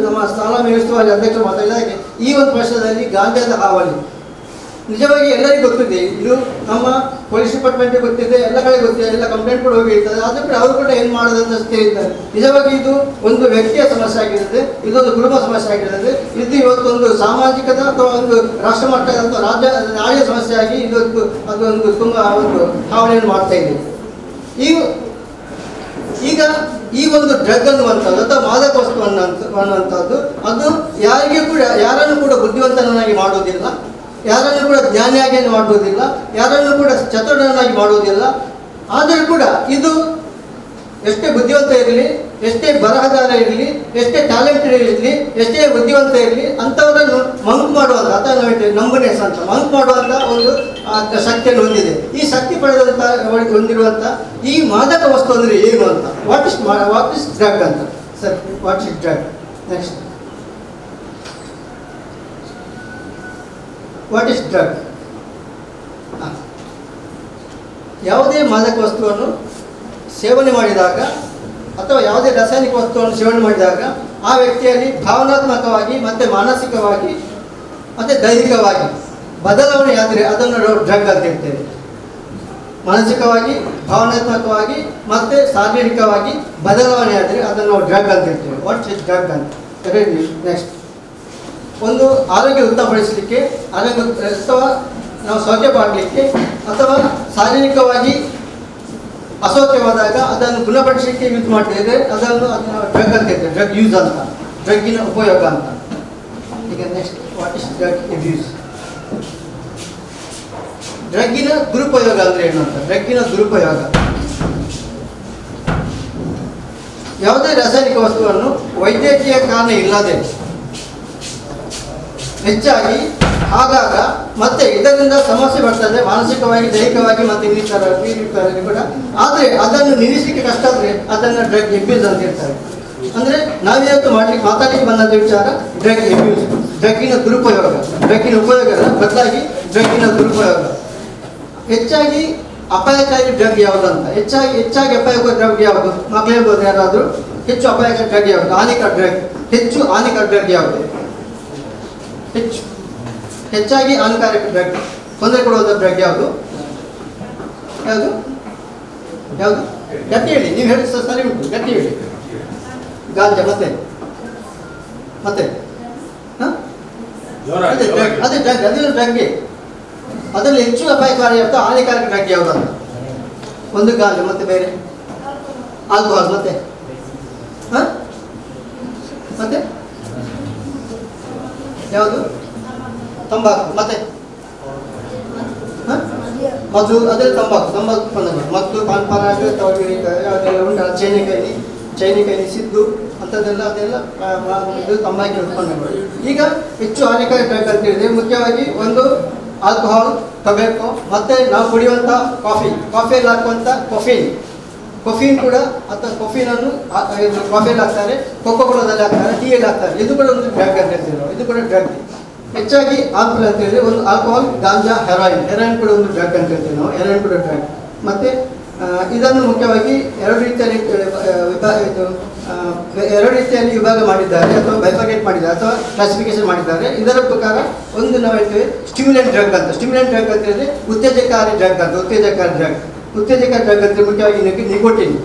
ನಮ್ಮ ಸ್ಥಾನ ಉಸ್ತುವಾರಿ ಅಧ್ಯಕ್ಷರು ಮಾತಾಡಿದಾಗೆ ಈ ಒಂದು ವರ್ಷದಲ್ಲಿ ಗಾಂಜಾದ ಹಾವಳಿ ನಿಜವಾಗಿ ಎಲ್ಲರಿಗೂ ಗೊತ್ತಿದೆ. ಇದು ನಮ್ಮ ಪೊಲೀಸ್ ಡಿಪಾರ್ಟ್ಮೆಂಟ್ಗೆ ಗೊತ್ತಿದೆ, ಎಲ್ಲ ಕಡೆ ಗೊತ್ತಿದೆ, ಎಲ್ಲ ಕಂಪ್ಲೇಂಟ್ ಕೂಡ ಹೋಗಿ ಇರ್ತದೆ. ಆದರೂ ಕೂಡ ಅವರು ಕೂಡ ಏನು ಮಾಡೋದಂತ ತಿಳಿತಾರೆ. ನಿಜವಾಗಿ ಇದು ಒಂದು ವ್ಯಕ್ತಿಯ ಸಮಸ್ಯೆ ಆಗಿರ್ತದೆ, ಇದೊಂದು ಕುಟುಂಬ ಸಮಸ್ಯೆ ಆಗಿರ್ತದೆ. ಇದು ಇವತ್ತೊಂದು ಸಾಮಾಜಿಕದ ಅಥವಾ ಒಂದು ರಾಷ್ಟ್ರ ಮಟ್ಟದ ಅಥವಾ ರಾಜ್ಯ ಸಮಸ್ಯೆ ಆಗಿ ಅದೊಂದು ತುಂಬ ಒಂದು ಹಾವಳಿಯನ್ನು ಮಾಡ್ತಾ ಇದೆ. ಈಗ ಈ ಒಂದು ಡ್ರಗ್ ಅನ್ನುವಂಥದ್ದು ಅಥವಾ ಮಾದಕ ವಸ್ತು ಅನ್ನುವಂಥದ್ದು ಅದು ಯಾರನ್ನು ಕೂಡ ಬುದ್ಧಿವಂತನನ್ನಾಗಿ ಮಾಡುವುದಿಲ್ಲ, ಯಾರನ್ನು ಕೂಡ ಜ್ಞಾನಿಯಾಗಿ ಮಾಡುವುದಿಲ್ಲ, ಯಾರನ್ನು ಕೂಡ ಚತುರನಾಗಿ ಮಾಡುವುದಿಲ್ಲ. ಆದರೂ ಕೂಡ ಇದು ಎಷ್ಟೇ ಬುದ್ಧಿವಂತ ಇರಲಿ, ಎಷ್ಟೇ ಬರಹಗಾರ ಇರಲಿ, ಎಷ್ಟೇ ಟ್ಯಾಲೆಂಟೆಡ್ ಇರಲಿ, ಎಷ್ಟೇ ಬುದ್ಧಿವಂತ ಇರಲಿ, ಅಂಥವರನ್ನು ಮಂಕ್ ಮಾಡುವಂಥ ಅಥವಾ ನಂಬನೆಸ್ ಅಂತ ಮಂಕ್ ಮಾಡುವಂಥ ಒಂದು ಶಕ್ತಿಯನ್ನು ಹೊಂದಿದೆ. ಈ ಶಕ್ತಿ ಹೊಂದಿರುವಂಥ ಈ ಮಾದಕ ವಸ್ತು ಅಂದರೆ ಏನು ಅಂತ, ವಾಟ್ ಇಸ್ ಡ್ರಗ್ ಅಂತ. Sir, what is drug? Next, what is drug? ಯಾವುದೇ ಮಾದಕ ವಸ್ತುವನ್ನು ಸೇವನೆ ಮಾಡಿದಾಗ ಅಥವಾ ಯಾವುದೇ ರಾಸಾಯನಿಕ ವಸ್ತುವನ್ನು ಸೇವನೆ ಮಾಡಿದಾಗ ಆ ವ್ಯಕ್ತಿಯಲ್ಲಿ ಭಾವನಾತ್ಮಕವಾಗಿ ಮತ್ತು ಮಾನಸಿಕವಾಗಿ ಮತ್ತು ದೈಹಿಕವಾಗಿ ಬದಲಾವಣೆ ಆದರೆ ಅದನ್ನು ನಾವು ಡ್ರಗ್ ಅಂತ ಹೇಳ್ತೇವೆ. ಮಾನಸಿಕವಾಗಿ, ಭಾವನಾತ್ಮಕವಾಗಿ ಮತ್ತು ಶಾರೀರಿಕವಾಗಿ ಬದಲಾವಣೆ ಆದರೆ ಅದನ್ನು ನಾವು ಡ್ರಗ್ ಅಂತ ಹೇಳ್ತೇವೆ. ವಾಟ್ ಇಸ್ ಡ್ರಗ್ ಅಂತ. ನೆಕ್ಸ್ಟ್, ಒಂದು ಆರೋಗ್ಯ ಉತ್ತಮಪಡಿಸಲಿಕ್ಕೆ, ಅಥವಾ ನಾವು ಸೌಖ್ಯ ಪಡಲಿಕ್ಕೆ, ಅಥವಾ ಶಾರೀರಿಕವಾಗಿ ಅಸೌಖ್ಯವಾದಾಗ ಅದನ್ನು ಗುಣಪಡಿಸಲಿಕ್ಕೆ ಯೂಸ್ ಮಾಡ್ತಿದ್ರೆ ಅದನ್ನು ಡ್ರಗ್ ಅಂತ ಹೇಳ್ತೇವೆ. ಡ್ರಗ್ ಯೂಸ್ ಅಂತ, ಡ್ರಗ್ಗಿನ ಉಪಯೋಗ ಅಂತ. ಈಗ next, what is drug abuse? ಡ್ರಗ್ಗಿನ ದುರುಪಯೋಗ ಅಂದರೆ ಏನು ಅಂತ. ಡ್ರಗ್ಗಿನ ದುರುಪಯೋಗ, ಯಾವುದೇ ರಾಸಾಯನಿಕ ವಸ್ತುವನ್ನು ವೈದ್ಯಕೀಯ ಕಾರಣ ಇಲ್ಲದೆ ಹೆಚ್ಚಾಗಿ ಆಗಾಗ ಮತ್ತೆ ಇದರಿಂದ ಸಮಸ್ಯೆ ಬರ್ತದೆ, ಮಾನಸಿಕವಾಗಿ, ದೈಹಿಕವಾಗಿ ಮತ್ತು ಇನ್ನಿತರ ಕೂಡ. ಆದರೆ ಅದನ್ನು ನಿಲ್ಲಿಸಲಿಕ್ಕೆ ಕಷ್ಟ ಆದರೆ ಅದನ್ನು ಡ್ರಗ್ ಅಬ್ಯೂಸ್ ಅಂತ ಹೇಳ್ತಾರೆ. ಅಂದರೆ ನಾವಿವತ್ತು ಮಾತಾಡಲಿಕ್ಕೆ ಬಂದಂಥ ವಿಚಾರ ಡ್ರಗ್ ಅಬ್ಯೂಸ್, ಡ್ರಗ್ಗಿನ ದುರುಪಯೋಗ. ಡ್ರಗ್ಗಿನ ಉಪಯೋಗದ ಬದಲಾಗಿ ಡ್ರಗ್ಗಿನ ದುರುಪಯೋಗ. ಹೆಚ್ಚಾಗಿ ಅಪಾಯಕಾರಿ ಡ್ರಗ್ ಯಾವುದು ಅಂತ, ಹೆಚ್ಚಾಗಿ ಅಪಾಯಕಾರಿ ಡ್ರಗ್ ಯಾವುದು ಮಕ್ಕಳು ಹೇಳ್ಬೋದು ಯಾರಾದರೂ? ಹೆಚ್ಚು ಅಪಾಯಕಾರಿ ಡ್ರಗ್ ಯಾವುದು? ಹೆಚ್ಚು ಹಾನಿಕರ ಡ್ರಗ್ ಯಾವುದು? ಹೆಚ್ಚಾಗಿ ಹಾನಿಕಾರಕ ಡ್ರಗ್, ತೊಂದರೆ ಕೊಡುವಂಥ ಡ್ರಗ್ ಯಾವುದು? ಗಟ್ಟಿ ಹೇಳಿ, ನೀವು ಹೇಳಿ ಸರಿ ಉಂಟು, ಗಟ್ಟಿ ಹೇಳಿ. ಗಾಂಜಾ, ಮತ್ತೆ ಅದು ಡ್ರಗ್, ಅದೆಲ್ಲ ಡ್ರಗ್ಗೆ. ಅದರಲ್ಲಿ ಹೆಚ್ಚು ಅಪಾಯಕಾರಿ ಅಥವಾ ಹಾನಿಕಾರಕ ಡ್ರಗ್ ಯಾವುದು ಅಂತ? ಒಂದು ಗಾಂಜಾ, ಮತ್ತೆ ಬೇರೆ ಆಲ್ಕೋಹಾಲ್, ಮತ್ತೆ ಮತ್ತೆ ಯಾವುದು? ತಂಬಾಕು, ಮತ್ತೆ ಮಧು, ಅದೆಲ್ಲ ತಂಬಾಕು ಮದ್ದು, ಪಾನ್ಪರಾಗ, ಯಾವುದೆಲ್ಲ ಉಂಟಲ್ಲ, ಚೈನಿಕೈನಿ, ಸಿದ್ದು ಅಂಥದ್ದೆಲ್ಲ, ಅದೆಲ್ಲ ಇದು ತಂಬಾಕಿನ ಉತ್ಪನ್ನಗಳು. ಈಗ ಹೆಚ್ಚು ಹಾನಿಕಾರಿ ಡ್ರಗ್ ಅಂತ ಹೇಳಿದ್ರೆ ಮುಖ್ಯವಾಗಿ ಒಂದು ಆಲ್ಕೋಹಾಲ್, ಟೊಬ್ಯಾಕೊ, ಮತ್ತು ನಾವು ಕುಡಿಯುವಂಥ ಕಾಫಿಯಲ್ಲಿ ಹಾಕುವಂಥ ಕೊಫೀನ್ ಕೂಡ, ಅಥವಾ ಕೊಫೀನನ್ನು ಕಾಫಿಯಲ್ಲಿ ಹಾಕ್ತಾರೆ, ಕೋಕೋಕೋಲಾದಲ್ಲಿ ಹಾಕ್ತಾರೆ, ಟೀಯಲ್ಲಿ ಹಾಕ್ತಾರೆ. ಇದು ಕೂಡ ಒಂದು ಡ್ರಗ್ ಅಂತ ಹೇಳ್ತೀವಿ ನಾವು, ಇದು ಕೂಡ ಡ್ರಗ್. ಹೆಚ್ಚಾಗಿ ಆಲ್ಕೋಹಾಲ್ ಅಂತ ಹೇಳಿದ್ರೆ ಒಂದು ಆಲ್ಕೋಹಾಲ್, ಗಾಂಜಾ, ಹೆರಾಯಿನ್ ಕೂಡ ಒಂದು ಡ್ರಗ್ ಅಂತ ಹೇಳ್ತೀವಿ ನಾವು, ಹೆರಾಯಿನ್ ಕೂಡ ಡ್ರಗ್. ಮತ್ತು ಇದನ್ನು ಮುಖ್ಯವಾಗಿ ಎರಡು ರೀತಿಯಲ್ಲಿ ವಿಭಾಗ ಮಾಡಿದ್ದಾರೆ, ಅಥವಾ ಬೈಫರ್ಗೇಟ್ ಮಾಡಿದ್ದಾರೆ, ಅಥವಾ ಕ್ಲಾಸಿಫಿಕೇಶನ್ ಮಾಡಿದ್ದಾರೆ. ಇದರ ಪ್ರಕಾರ ಒಂದು ನಾವು ಹೇಳ್ತೇವೆ ಸ್ಟಿಮ್ಯುಲೆಂಟ್ ಡ್ರಗ್ ಅಂತ. ಸ್ಟಿಮ್ಯುಲೆಂಟ್ ಡ್ರಗ್ ಅಂತ ಹೇಳಿದ್ರೆ ಉತ್ತೇಜಕಾರಿ ಡ್ರಗ್ ಅಂತ. ಉತ್ತೇಜಕಾರಿ ಡ್ರಗ್ ಅಂತ ಮುಖ್ಯವಾಗಿ ನಿಕೋಟಿನ್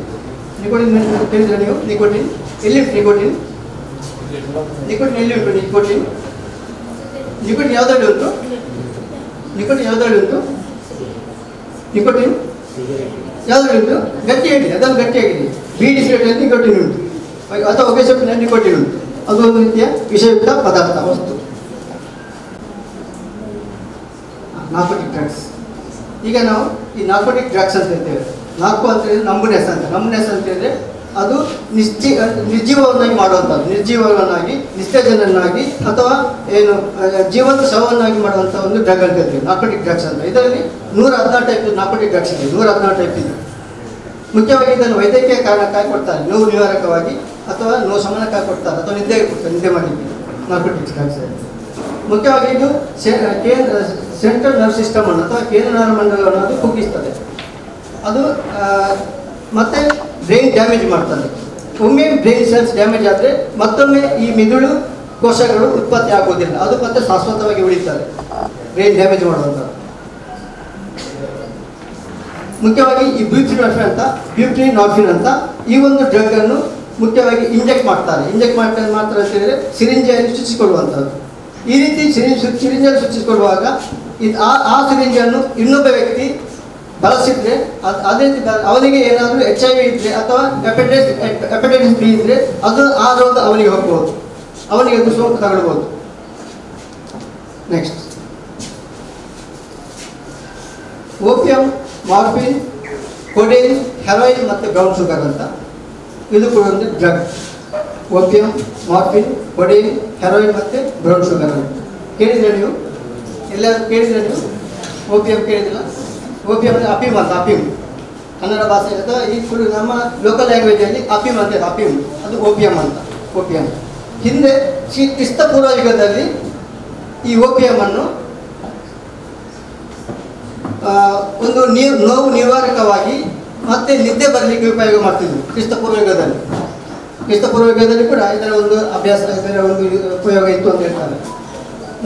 ತಿಳಿದ್ರೆ ನೀವು? ನಿಕೋಟಿನ್ ಎಲ್ಲಿ ಉಂಟು? ನಿಕೋಟಿನ್ ಎಲ್ಲಿ ಉಂಟು? ನಿಕೋಟಿನ್ ಯಾವುದ್ರಲ್ಲಿ ಉಂಟು? ನಿಕೋಟಿನ್ ಯಾವುದ್ರಲ್ಲಿ ಉಂಟು? ಗಟ್ಟಿಯಾಗಿದೆ, ಅದನ್ನು ಗಟ್ಟಿಯಾಗಿದೆ. ಬೀಡಿ ಸಿಗರೇಟಲ್ಲಿ ನಿಕೋಟಿನ್ ಉಂಟು, ಅಥವಾ ಹೊಗೆ ಸೊಪ್ಪಿನಲ್ಲಿ ನಿಕೋಟಿನ್ ಉಂಟು. ಅದು ಒಂದು ರೀತಿಯ ವಿಷಯುಕ್ತ ಪದಾರ್ಥ, ವಸ್ತು. Narcotic drugs. ಈಗ ನಾವು ಈ ನಾರ್ಕೋಟಿಕ್ ಡ್ರಗ್ಸ್ ಅಂತ ಹೇಳ್ತೇವೆ. ನಾರ್ಕೋ ಅಂತ ಹೇಳಿದ್ರೆ ನಂಬುನೆಸ್ ಅಂತ ಹೇಳಿದ್ರೆ ಅದು ನಿರ್ಜೀವವನ್ನಾಗಿ ಮಾಡುವಂಥದ್ದು, ನಿರ್ಜೀವವನ್ನಾಗಿ, ನಿಸ್ತೇಜನನ್ನಾಗಿ, ಅಥವಾ ಏನು ಜೀವಂತ ಶವವನ್ನಾಗಿ ಮಾಡುವಂಥ ಒಂದು ಡ್ರಗ್ ಅಂತ ಹೇಳ್ತೀವಿ, ನಾರ್ಕೋಟಿಕ್ ಡ್ರಗ್ಸ್ ಅಂತ. ಇದರಲ್ಲಿ 116 ಟೈಪ್ ನಾರ್ಕೋಟಿಕ್ ಡ್ರಗ್ಸ್ ಇದೆ, 116 ಟೈಪ್ ಇದೆ. ಮುಖ್ಯವಾಗಿ ಇದನ್ನು ವೈದ್ಯಕೀಯ ಕಾರಣಕ್ಕಾಗಿ ಕೊಡ್ತಾರೆ, ನೋವು ನಿವಾರಕವಾಗಿ ಅಥವಾ ನೋವು ಶಮನಕ್ಕಾಗಿ ಕೊಡ್ತಾರೆ, ಅಥವಾ ನಿದ್ದೆ ಮಾಡಲಿಕ್ಕೆ ನಾರ್ಕೋಟಿಕ್ ಡ್ರಗ್ಸ್. ಮುಖ್ಯವಾಗಿ ಇದು ಸೆಂಟ್ರಲ್ ನರ್ವ್ ಸಿಸ್ಟಮ್ ಅನ್ನು ಅಥವಾ ಕೇಂದ್ರ ನರಮಂಡಲವನ್ನು ಅದು ಕುಗ್ಗಿಸ್ತದೆ. ಅದು ಮತ್ತೆ ಬ್ರೈನ್ ಡ್ಯಾಮೇಜ್ ಮಾಡ್ತದೆ. ಒಮ್ಮೆ ಬ್ರೈನ್ ಸೆಲ್ಸ್ ಡ್ಯಾಮೇಜ್ ಆದರೆ ಮತ್ತೊಮ್ಮೆ ಈ ಮಿದುಳು ಕೋಶಗಳು ಉತ್ಪತ್ತಿ ಆಗುವುದಿಲ್ಲ, ಅದು ಮತ್ತೆ ಶಾಶ್ವತವಾಗಿ ಉಳಿತಾರೆ, ಬ್ರೈನ್ ಡ್ಯಾಮೇಜ್ ಮಾಡುವಂಥದ್ದು. ಮುಖ್ಯವಾಗಿ ಈ ಬ್ಯೂಪ್ರಿನಾರ್ಫಿನ್ ಅಂತ ಈ ಒಂದು ಡ್ರಗ್ ಅನ್ನು ಮುಖ್ಯವಾಗಿ ಇಂಜೆಕ್ಟ್ ಮಾಡ್ತಾರೆ ಮಾತ್ರ ಅಂತ ಹೇಳಿದ್ರೆ ಸಿರಿಂಜನ್ನು ಚುಚ್ಚಿಕೊಳ್ಳುವಂಥದ್ದು. ಈ ರೀತಿ ಸಿರಿಂಜನ್ನು ಚುಚ್ಚಿಕೊಳ್ಳುವಾಗ ಆ ಸಿರಿಂಜನ್ನು ಇನ್ನೊಬ್ಬ ವ್ಯಕ್ತಿ ಬಳಸಿದ್ರೆ ಅದೇ ಅವನಿಗೆ ಏನಾದರೂ HIV ಇದ್ದರೆ ಅಥವಾ ಹೆಪಟೈಟಿಸ್ B ಇದ್ದರೆ ಅದು ಆ ರೋಗ ಅವನಿಗೆ ಹೋಗ್ಬೋದು, ಅವನಿಗೆ ಅದು ಸೋಂಕು ತಗೊಳ್ಬೋದು. ನೆಕ್ಸ್ಟ್ ಓಪಿಯಂ, ಮಾರ್ಫಿನ್, ಕೊಡೇನ್, ಹೆರೋಯಿನ್ ಮತ್ತು ಬ್ರೌನ್ ಶುಗರ್ ಅಂತ. ಇದು ಕೂಡ ಒಂದು ಡ್ರಗ್. ಓಪಿಯಂ, ಮಾರ್ಫಿನ್, ಕೊಡೇನ್, ಹೆರೋಯಿನ್ ಮತ್ತು ಬ್ರೌನ್ ಶುಗರ್ ಅಂತ ಕೇಳಿದ್ರೆ ನೀವು? ಎಲ್ಲರೂ ಕೇಳಿದ್ರೆ ನೀವು? ಓಪಿಯಂ ಕೇಳಿದಿಲ್ಲ? ಓಪಿಯಂ ಅಂದರೆ ಅಫೀಮ್ ಅಂತ. ಅಫೀಮ್ ಕನ್ನಡ ಭಾಷೆ ಅಥವಾ ಈ ಫುಲ್ ನಮ್ಮ ಲೋಕಲ್ ಲ್ಯಾಂಗ್ವೇಜಲ್ಲಿ ಅಫೀಮ್ ಅಂತ, ಅಫೀಮ್ ಅದು ಓಪಿಯಂ ಅಂತ. ಓಪಿಯಂ ಹಿಂದೆ ಕ್ರಿಸ್ತಪೂರ್ವ ಯುಗದಲ್ಲಿ ಈ ಓಪಿಯಮನ್ನು ಒಂದು ನೋವು ನಿವಾರಕವಾಗಿ ಮತ್ತೆ ನಿದ್ದೆ ಬರಲಿಕ್ಕೆ ಉಪಯೋಗ ಮಾಡ್ತಿದ್ರು ಕ್ರಿಸ್ತಪೂರ್ವ ಯುಗದಲ್ಲಿ ಕೂಡ ಇದರ ಒಂದು ಅಭ್ಯಾಸ, ಇದರ ಒಂದು ಉಪಯೋಗ ಇತ್ತು ಅಂತ ಹೇಳ್ತಾರೆ.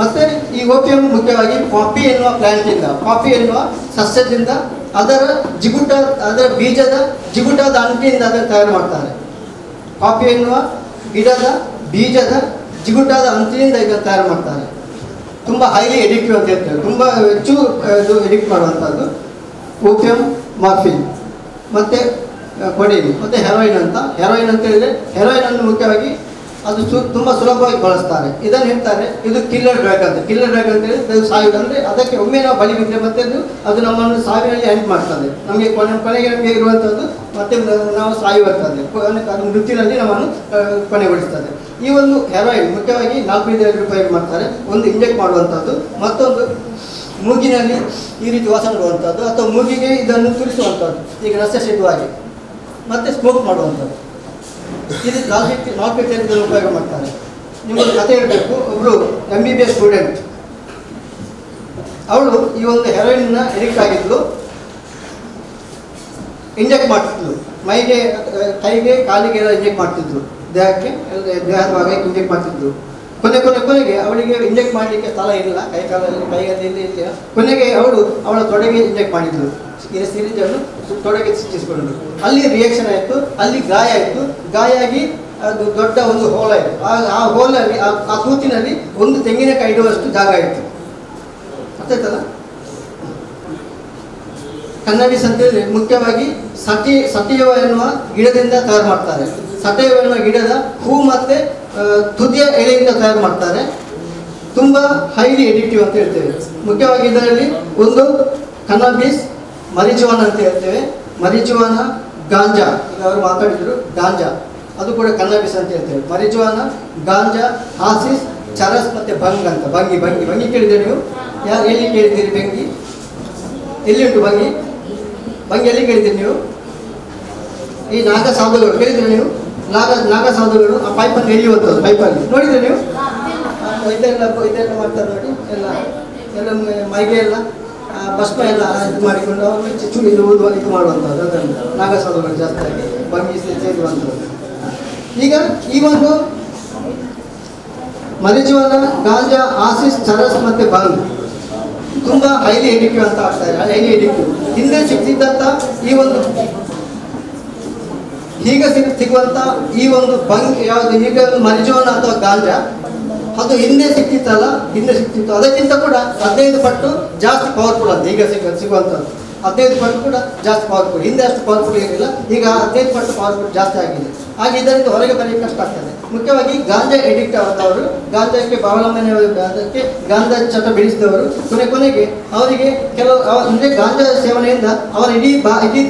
ಮತ್ತು ಈ ಓಪಿಯಂ ಮುಖ್ಯವಾಗಿ ಪಾಪಿ ಎನ್ನುವ ಪ್ಲಾಂಟಿಂದ, ಪಾಪಿ ಎನ್ನುವ ಸಸ್ಯದಿಂದ ಅದರ ಬೀಜದ ಜಿಗುಟಾದ ಅಂಟಿನಿಂದ ಅದನ್ನು ತಯಾರು ಮಾಡ್ತಾರೆ. ಪಾಪಿ ಎನ್ನುವ ಗಿಡದ ಬೀಜದ ಜಿಗುಟಾದ ಅಂಟಿನಿಂದ ಇದನ್ನು ತಯಾರು ಮಾಡ್ತಾರೆ. ತುಂಬ ಹೈಲಿ ಎಡಿಕ್ಟಿವ್ ಅಂತ ಹೇಳ್ತೇವೆ, ತುಂಬ ಹೆಚ್ಚು ಇದು ಎಡಿಕ್ಟ್ ಮಾಡುವಂಥದ್ದು ಓಪಿಯಂ, ಮಾರ್ಫಿನ್ ಮತ್ತು ಕೊಡೇನ್ ಮತ್ತು ಹೆರೋಯಿನ್ ಅಂತ ಹೇಳಿದರೆ ಹೆರೋಯಿನನ್ನು ಮುಖ್ಯವಾಗಿ ಅದು ತುಂಬ ಸುಲಭವಾಗಿ ಬಳಸ್ತಾರೆ. ಇದನ್ನು ಹೇಳ್ತಾರೆ ಇದು ಕಿಲ್ಲರ್ ಡ್ರಗ್ ಅಂತ. ಕಿಲ್ಲರ್ ಡ್ರಗ್ ಅಂತ ಹೇಳಿದ್ರೆ ಅದು ಸಾಯುವುದು, ಅಂದರೆ ಅದಕ್ಕೆ ಒಮ್ಮೆ ನಾವು ಬಲಿ ಬಿದ್ದರೆ ಮತ್ತೆ ಅದು ನಮ್ಮನ್ನು ಸಾವಿನಲ್ಲಿ ಎಂಡ್ ಮಾಡ್ತದೆ, ನಮಗೆ ಕೊನೆಗೆ ಇರುವಂಥದ್ದು ಮತ್ತೆ ನಾವು ಸಾಯುವಂಥದ್ದು, ಅದು ಮೃತ್ಯುವಿನಲ್ಲಿ ನಮ್ಮನ್ನು ಕೊನೆಗೊಳಿಸ್ತದೆ. ಈ ಒಂದು ಹೆರೋಯಿನ್ ಮುಖ್ಯವಾಗಿ 4 ರೀತಿಯಲ್ಲಿ ಉಪಯೋಗ ಮಾಡ್ತಾರೆ. ಒಂದು ಇಂಜೆಕ್ಟ್ ಮಾಡುವಂಥದ್ದು, ಮತ್ತೊಂದು ಮೂಗಿನಲ್ಲಿ ಈ ರೀತಿ ವಾಸನೆ ಮಾಡುವಂಥದ್ದು, ಅಥವಾ ಮೂಗಿಗೆ ಇದನ್ನು ತುರಿಸುವಂಥದ್ದು ಈಗ ನಸೆಸಿಡುವಾಗಿ, ಮತ್ತು ಸ್ಮೋಕ್ ಮಾಡುವಂಥದ್ದು. ಇದು 4 ರೀತಿಯಲ್ಲಿ ಇದನ್ನು ಉಪಯೋಗ ಮಾಡ್ತಾರೆ. ನಿಮಗೆ ಕಥೆ ಹೇಳಬೇಕು. ಒಬ್ಬರು MBBS ಸ್ಟೂಡೆಂಟ್, ಅವಳು ಈ ಒಂದು ಹೆರೋಯಿನ್ನ ಎಡಿಕ್ಟ್ ಆಗಿದ್ಲು. ಇಂಜೆಕ್ಟ್ ಮಾಡ್ತಿದ್ಲು, ಮೈಗೆ, ಕೈಗೆ, ಕಾಲಿಗೆ ಎಲ್ಲ ಇಂಜೆಕ್ಟ್ ಮಾಡ್ತಿದ್ರು, ದೇಹದ ಭಾಗಕ್ಕೆ ಇಂಜೆಕ್ಟ್ ಮಾಡ್ತಿದ್ರು. ಕೊನೆಗೆ ಅವಳಿಗೆ ಇಂಜೆಕ್ಟ್ ಮಾಡಲಿಕ್ಕೆ ಸ್ಥಳ ಇಲ್ಲ, ಕೈಯಲ್ಲಿ ಇಲ್ಲ. ಕೊನೆಗೆ ಅವಳ ತೊಡೆಗೆ ಇಂಜೆಕ್ಟ್ ಮಾಡಿದ್ಳು, ಸಿರಿಂಜನ್ನು ತೊಡೆಗೆ ಸಿಕ್ಕಿಸ್ಕೊಂಡ್ರು. ಅಲ್ಲಿ ರಿಯಾಕ್ಷನ್ ಆಯಿತು, ಅಲ್ಲಿ ಗಾಯ ಆಯಿತು. ಗಾಯ ಆಗಿ ಅದು ದೊಡ್ಡ ಒಂದು ಹೋಲ ಇದೆ. ಆ ಹೋಲಲ್ಲಿ ಆ ತೂತಿನಲ್ಲಿ ಒಂದು ತೆಂಗಿನಕಾಯಿ ಇಡುವಷ್ಟು ಜಾಗ ಇತ್ತು. ಗೊತ್ತಾಯ್ತಲ್ಲ? ಕನ್ನಡಿಸ್ ಅಂತೇಳಿ ಮುಖ್ಯವಾಗಿ ಸಟಿಯವ ಎನ್ನುವ ಗಿಡದಿಂದ ತಯಾರು ಮಾಡ್ತಾರೆ. ಸಟಿಯವ ಎನ್ನುವ ಗಿಡದ ಹೂ ಮತ್ತು ತುದಿಯ ಎಲೆಯಿಂದ ತಯಾರು ಮಾಡ್ತಾರೆ. ತುಂಬ ಹೈಲಿ ಎಡಿಕ್ಟಿವ್ ಅಂತ ಹೇಳ್ತೇವೆ. ಮುಖ್ಯವಾಗಿ ಇದರಲ್ಲಿ ಒಂದು ಕನ್ನಬಿಸ್, ಮರಿಜುವಾನ ಅಂತ ಹೇಳ್ತೇವೆ. ಮರಿಜುವಾನ, ಗಾಂಜಾ, ಈಗ ಅವರು ಮಾತಾಡಿದರು ಗಾಂಜಾ, ಅದು ಕೂಡ ಕನ್ನಬಿಸ್ ಅಂತ ಹೇಳ್ತೇವೆ. ಮರಿಜುವಾನ, ಗಾಂಜಾ, ಹಾಸಿಸ್, ಚರಸ್ ಮತ್ತು ಭಂಗ್ ಅಂತ. ಭಂಗಿ ಕೇಳಿದ್ದೀರಿ ನೀವು? ಎಲ್ಲಿ ಕೇಳಿದ್ದೀರಿ ಭಂಗಿ? ಎಲ್ಲಿ ಉಂಟು ಭಂಗಿ? ಎಲ್ಲಿ ಕೇಳಿದ್ದೀರಿ ನೀವು? ಈ ನಾಗಸಾಧುಗಳು ಕೇಳಿದ್ದೀರಿ ನೀವು? ನಾಗಸಾಧುಗಳು ಆ ಪೈಪನ್ನು ಎಲ್ಲಿಯುವಂಥದ್ದು, ಪೈಪಲ್ಲಿ ನೋಡಿದ್ರಿ ನೀವು? ಇದೆಲ್ಲ ಮಾಡ್ತಾರೆ ನೋಡಿ, ಎಲ್ಲ ಮೈಗೆ ಎಲ್ಲ ಭಸ್ಮ ಎಲ್ಲ ಇದು ಮಾಡಿಕೊಂಡು ಅವರು ಚುಚ್ಚು ಇದು ಮಾಡುವಂಥದ್ದು. ಅದನ್ನು ನಾಗಸಾಧುಗಳು ಜಾಸ್ತಿಯಾಗಿ ಭಂಗಿ ಸೇರುವಂಥದ್ದು. ಈಗ ಈ ಒಂದು ಮರಿಜುವಾನ, ಗಾಂಜಾ, ಆಸಿಸ್, ಚರಸ್ ಮತ್ತು ಭಂಗ್ ತುಂಬ ಹೈಲಿ ಎಡಿಕ್ಟಿವ್ ಅಂತ ಆಗ್ತಾರೆ. ಹೈಲಿ ಎಡಿಕ್ಟಿವ್. ಹಿಂದೆ ಸಿಗ್ತಿದ್ದಂಥ ಈ ಒಂದು ಈಗ ಸಿಗುವಂಥ ಈ ಒಂದು ಭಂಗ್ ಯಾವುದು, ಈಗ ಮರಿಜುವಾನ ಅಥವಾ ಗಾಂಜಾ ಅದು ಹಿಂದೆ ಸಿಕ್ತಿತ್ತು. ಅದಕ್ಕಿಂತ ಕೂಡ 15 ಪಟ್ಟು ಜಾಸ್ತಿ ಪವರ್ಫುಲ್ ಅಂತ ಈಗ ಸಿಗುವಂಥದ್ದು. 15 ಪಟ್ಟು ಕೂಡ ಜಾಸ್ತಿ ಪವರ್ಫುಲ್. ಹಿಂದೆ ಅಷ್ಟು ಪವರ್ಫುಲ್ ಇರಲಿಲ್ಲ, ಈಗ 15 ಪಟ್ಟು ಪವರ್ಫುಲ್ ಜಾಸ್ತಿ ಆಗಿದೆ. ಹಾಗೆ ಇದರಿಂದ ಹೊರಗೆ ಬರಲಿಕ್ಕೆ ಕಷ್ಟ ಆಗ್ತದೆ. ಮುಖ್ಯವಾಗಿ ಗಾಂಜಾ ಎಡಿಕ್ಟ್ ಆದವರು, ಗಾಂಜಾಕ್ಕೆ ಅವಲಂಬನೆ, ಅದಕ್ಕೆ ಗಾಂಜಾ ಚಟ ಬೆಳೆಸಿದವರು ಕೊನೆಗೆ ಅವರಿಗೆ ಕೆಲವು ಅಂದರೆ ಗಾಂಜಾ ಸೇವನೆಯಿಂದ ಅವರ ಇಡೀ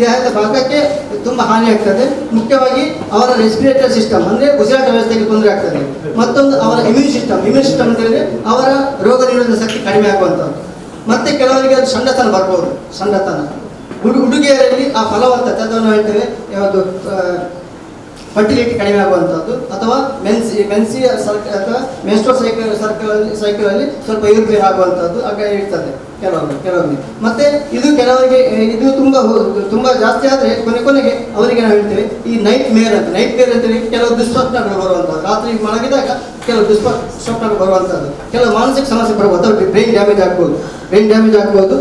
ದೇಹದ ಭಾಗಕ್ಕೆ ತುಂಬ ಹಾನಿ ಆಗ್ತದೆ. ಮುಖ್ಯವಾಗಿ ಅವರ ರೆಸ್ಪಿರೇಟರಿ ಸಿಸ್ಟಮ್ ಅಂದರೆ ಉಸಿರಾಟ ವ್ಯವಸ್ಥೆಗೆ ತೊಂದರೆ ಆಗ್ತದೆ. ಮತ್ತೊಂದು ಅವರ ಇಮ್ಯೂನ್ ಸಿಸ್ಟಮ್ ಅಂತ ಹೇಳಿದ್ರೆ ಅವರ ರೋಗ ನಿರೋಧಕ ಶಕ್ತಿ ಕಡಿಮೆ ಆಗುವಂಥದ್ದು. ಮತ್ತು ಕೆಲವರಿಗೆ ಅದು ಸಣ್ಣತನ ಬರ್ಬೋದು. ಸಣ್ಣತನ ಹುಡುಗಿಯರಲ್ಲಿ ಆ ಫಲವತ್ತತೆ ಅದನ್ನು ಹೇಳ್ತೇವೆ ಯಾವುದು ಫರ್ಟಿಲಿಟಿ ಕಡಿಮೆ ಆಗುವಂಥದ್ದು, ಅಥವಾ ಮೆನ್ಸಿ ಅಥವಾ ಮೆನ್ಸ್ಟ್ರುವಲ್ ಸೈಕಲಲ್ಲಿ ಸ್ವಲ್ಪ ಇರುಗ್ರೇರ್ ಆಗುವಂಥದ್ದು ಆಗ ಇರ್ತದೆ ಕೆಲವೊಮ್ಮೆ. ಮತ್ತು ಇದು ಕೆಲವರಿಗೆ ಇದು ತುಂಬ ಜಾಸ್ತಿ ಆದರೆ ಕೊನೆಗೆ ಅವರಿಗೆ ನಾವು ಹೇಳ್ತೇವೆ ಈ ನೈಟ್ ಮೇರ್ ಅಂತೇಳಿ ಕೆಲವು ದುಸ್ವಪ್ನಗಳು ಬರುವಂಥದ್ದು. ರಾತ್ರಿ ಮಲಗಿದಾಗ ಕೆಲವು ದುಸ್ವಪ್ನಗಳು ಬರುವಂಥದ್ದು, ಕೆಲವು ಮಾನಸಿಕ ಸಮಸ್ಯೆ ಬರ್ಬೋದು, ಅಥವಾ ಬ್ರೈನ್ ಡ್ಯಾಮೇಜ್ ಆಗ್ಬೋದು.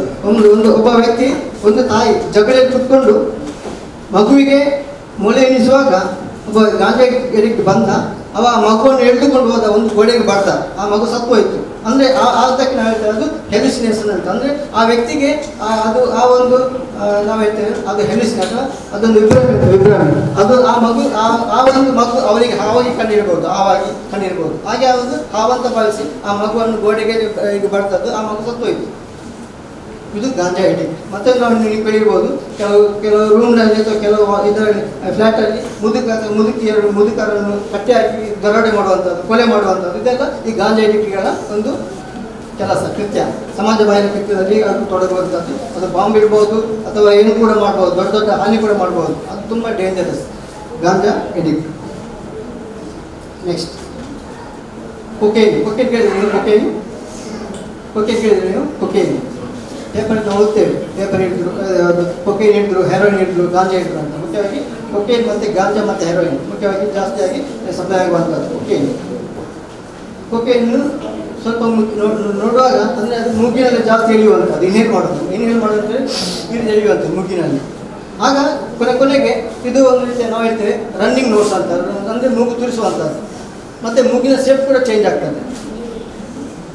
ಒಬ್ಬ ವ್ಯಕ್ತಿ, ಒಂದು ತಾಯಿ ಜಗಳಲ್ಲಿ ಕುತ್ಕೊಂಡು ಮಗುವಿಗೆ ಮೊಳೆ ಎಣಿಸುವಾಗ ಒಬ್ಬ ಗಾಂಜಾ ಎಡಿಕ್ಟ್ ಬಂದ, ಅವ ಮಗುವನ್ನು ಎಳೆದುಕೊಂಡು ಹೋದ, ಒಂದು ಗೋಡೆಗೆ ಬಾರ್ದ, ಆ ಮಗು ಸತ್ತು ಹೋಯಿತು. ಅಂದರೆ ಅದಕ್ಕೆ ನಾವು ಹೇಳ್ತೇವೆ ಅದು ಹೆಲ್ಯುಸಿನೇಷನ್ ಅಂತ. ಅಂದರೆ ಆ ವ್ಯಕ್ತಿಗೆ ಅದು ನಾವು ಹೇಳ್ತೇವೆ ಅದು ಹೆಲ್ಯುಸಿನೇಷನ್, ಅದೊಂದು ವಿಭ್ರಮೆ. ಅದು ಆ ಒಂದು ಮಗು ಅವರಿಗೆ ಹಾವಾಗಿ ಕಂಡಿರ್ಬೋದು. ಹಾಗೆ ಒಂದು ಹಾವಂತ ಭಾವಿಸಿ ಆ ಮಗುವನ್ನು ಗೋಡೆಗೆ ಇದು ಬರ್ತದ್ದು, ಆ ಮಗು ಸತ್ತು ಹೋಯಿತು. ಇದು ಗಾಂಜಾ ಎಡಿಕ್ಟ್. ಮತ್ತೆ ನಾವು ನೀವು ಕೇಳಿರ್ಬೋದು, ಕೆಲವು ರೂಮ್ನಲ್ಲಿ ಅಥವಾ ಕೆಲವು ಇದರಲ್ಲಿ ಫ್ಲ್ಯಾಟಲ್ಲಿ ಮುದುಕರನ್ನು ಕಟ್ಟಿ ಹಾಕಿ ದರೋಡೆ ಮಾಡುವಂಥದ್ದು, ಕೊಲೆ ಮಾಡುವಂಥದ್ದು, ಇದೆಲ್ಲ ಈ ಗಾಂಜಾ ಎಡಿಕ್ಟ್ಗಳ ಒಂದು ಕೃತ್ಯ. ಸಮಾಜ ಬಾಹಿರ ಕೃತ್ಯದಲ್ಲಿ ಅದು ತೊಡಗುವಂಥದ್ದು. ಅದು ಬಾಂಬ್ ಇಡ್ಬೋದು ಅಥವಾ ಏನು ಕೂಡ ಮಾಡ್ಬೋದು, ದೊಡ್ಡ ಹಾನಿ ಕೂಡ ಮಾಡ್ಬೋದು. ಅದು ತುಂಬ ಡೇಂಜರಸ್ ಗಾಂಜಾ ಎಡಿಕ್ಟ್. ನೆಕ್ಸ್ಟ್ ಕೊಕೇನ್ ಕೇಳಿದ್ರಿ ನೀವು? ಕೊಕೇನ್ ಪೇಪರ್ ನಾವು ಓದ್ತೇವೆ. ಪೇಪರ್ ಹಿಡಿದ್ರು, ಕೊಕೇನ್ ಹಿಡಿದ್ರು, ಹೆರೋಯಿನ್ ಹಿಡಿದ್ರು, ಗಾಂಜಾ ಹಿಡಿದ್ರು ಅಂತ. ಮುಖ್ಯವಾಗಿ ಕೊಕೇನ್ ಮತ್ತು ಗಾಂಜಾ ಮತ್ತು ಹೆರೋಯಿನ್ ಮುಖ್ಯವಾಗಿ ಜಾಸ್ತಿಯಾಗಿ ಸಪ್ಲೈ ಆಗುವಂಥದ್ದು. ಕೊಕೇನ್ ಸ್ವಲ್ಪ ನೋಡುವಾಗ ಅಂದರೆ ಅದು ಮೂಗಿನಲ್ಲಿ ಜಾಸ್ತಿ ಎಳೆಯುವಂಥದ್ದು. ಇನ್ಹೇಲ್ ಮಾಡೋದಂದರೆ ಇದು ಎಳೆಯುವಂಥದ್ದು ಮೂಗಿನಲ್ಲಿ. ಆಗ ಕೊನೆಗೆ ಇದು ಒಂದು ರೀತಿಯ ನಾವು ಹೇಳ್ತೇವೆ ರನ್ನಿಂಗ್ ನೋಟ್ಸ್ ಅಂತ, ಅಂದರೆ ಮೂಗು ತುರಿಸುವಂಥದ್ದು. ಮತ್ತು ಮೂಗಿನ ಶೇಪ್ ಕೂಡ ಚೇಂಜ್ ಆಗ್ತದೆ.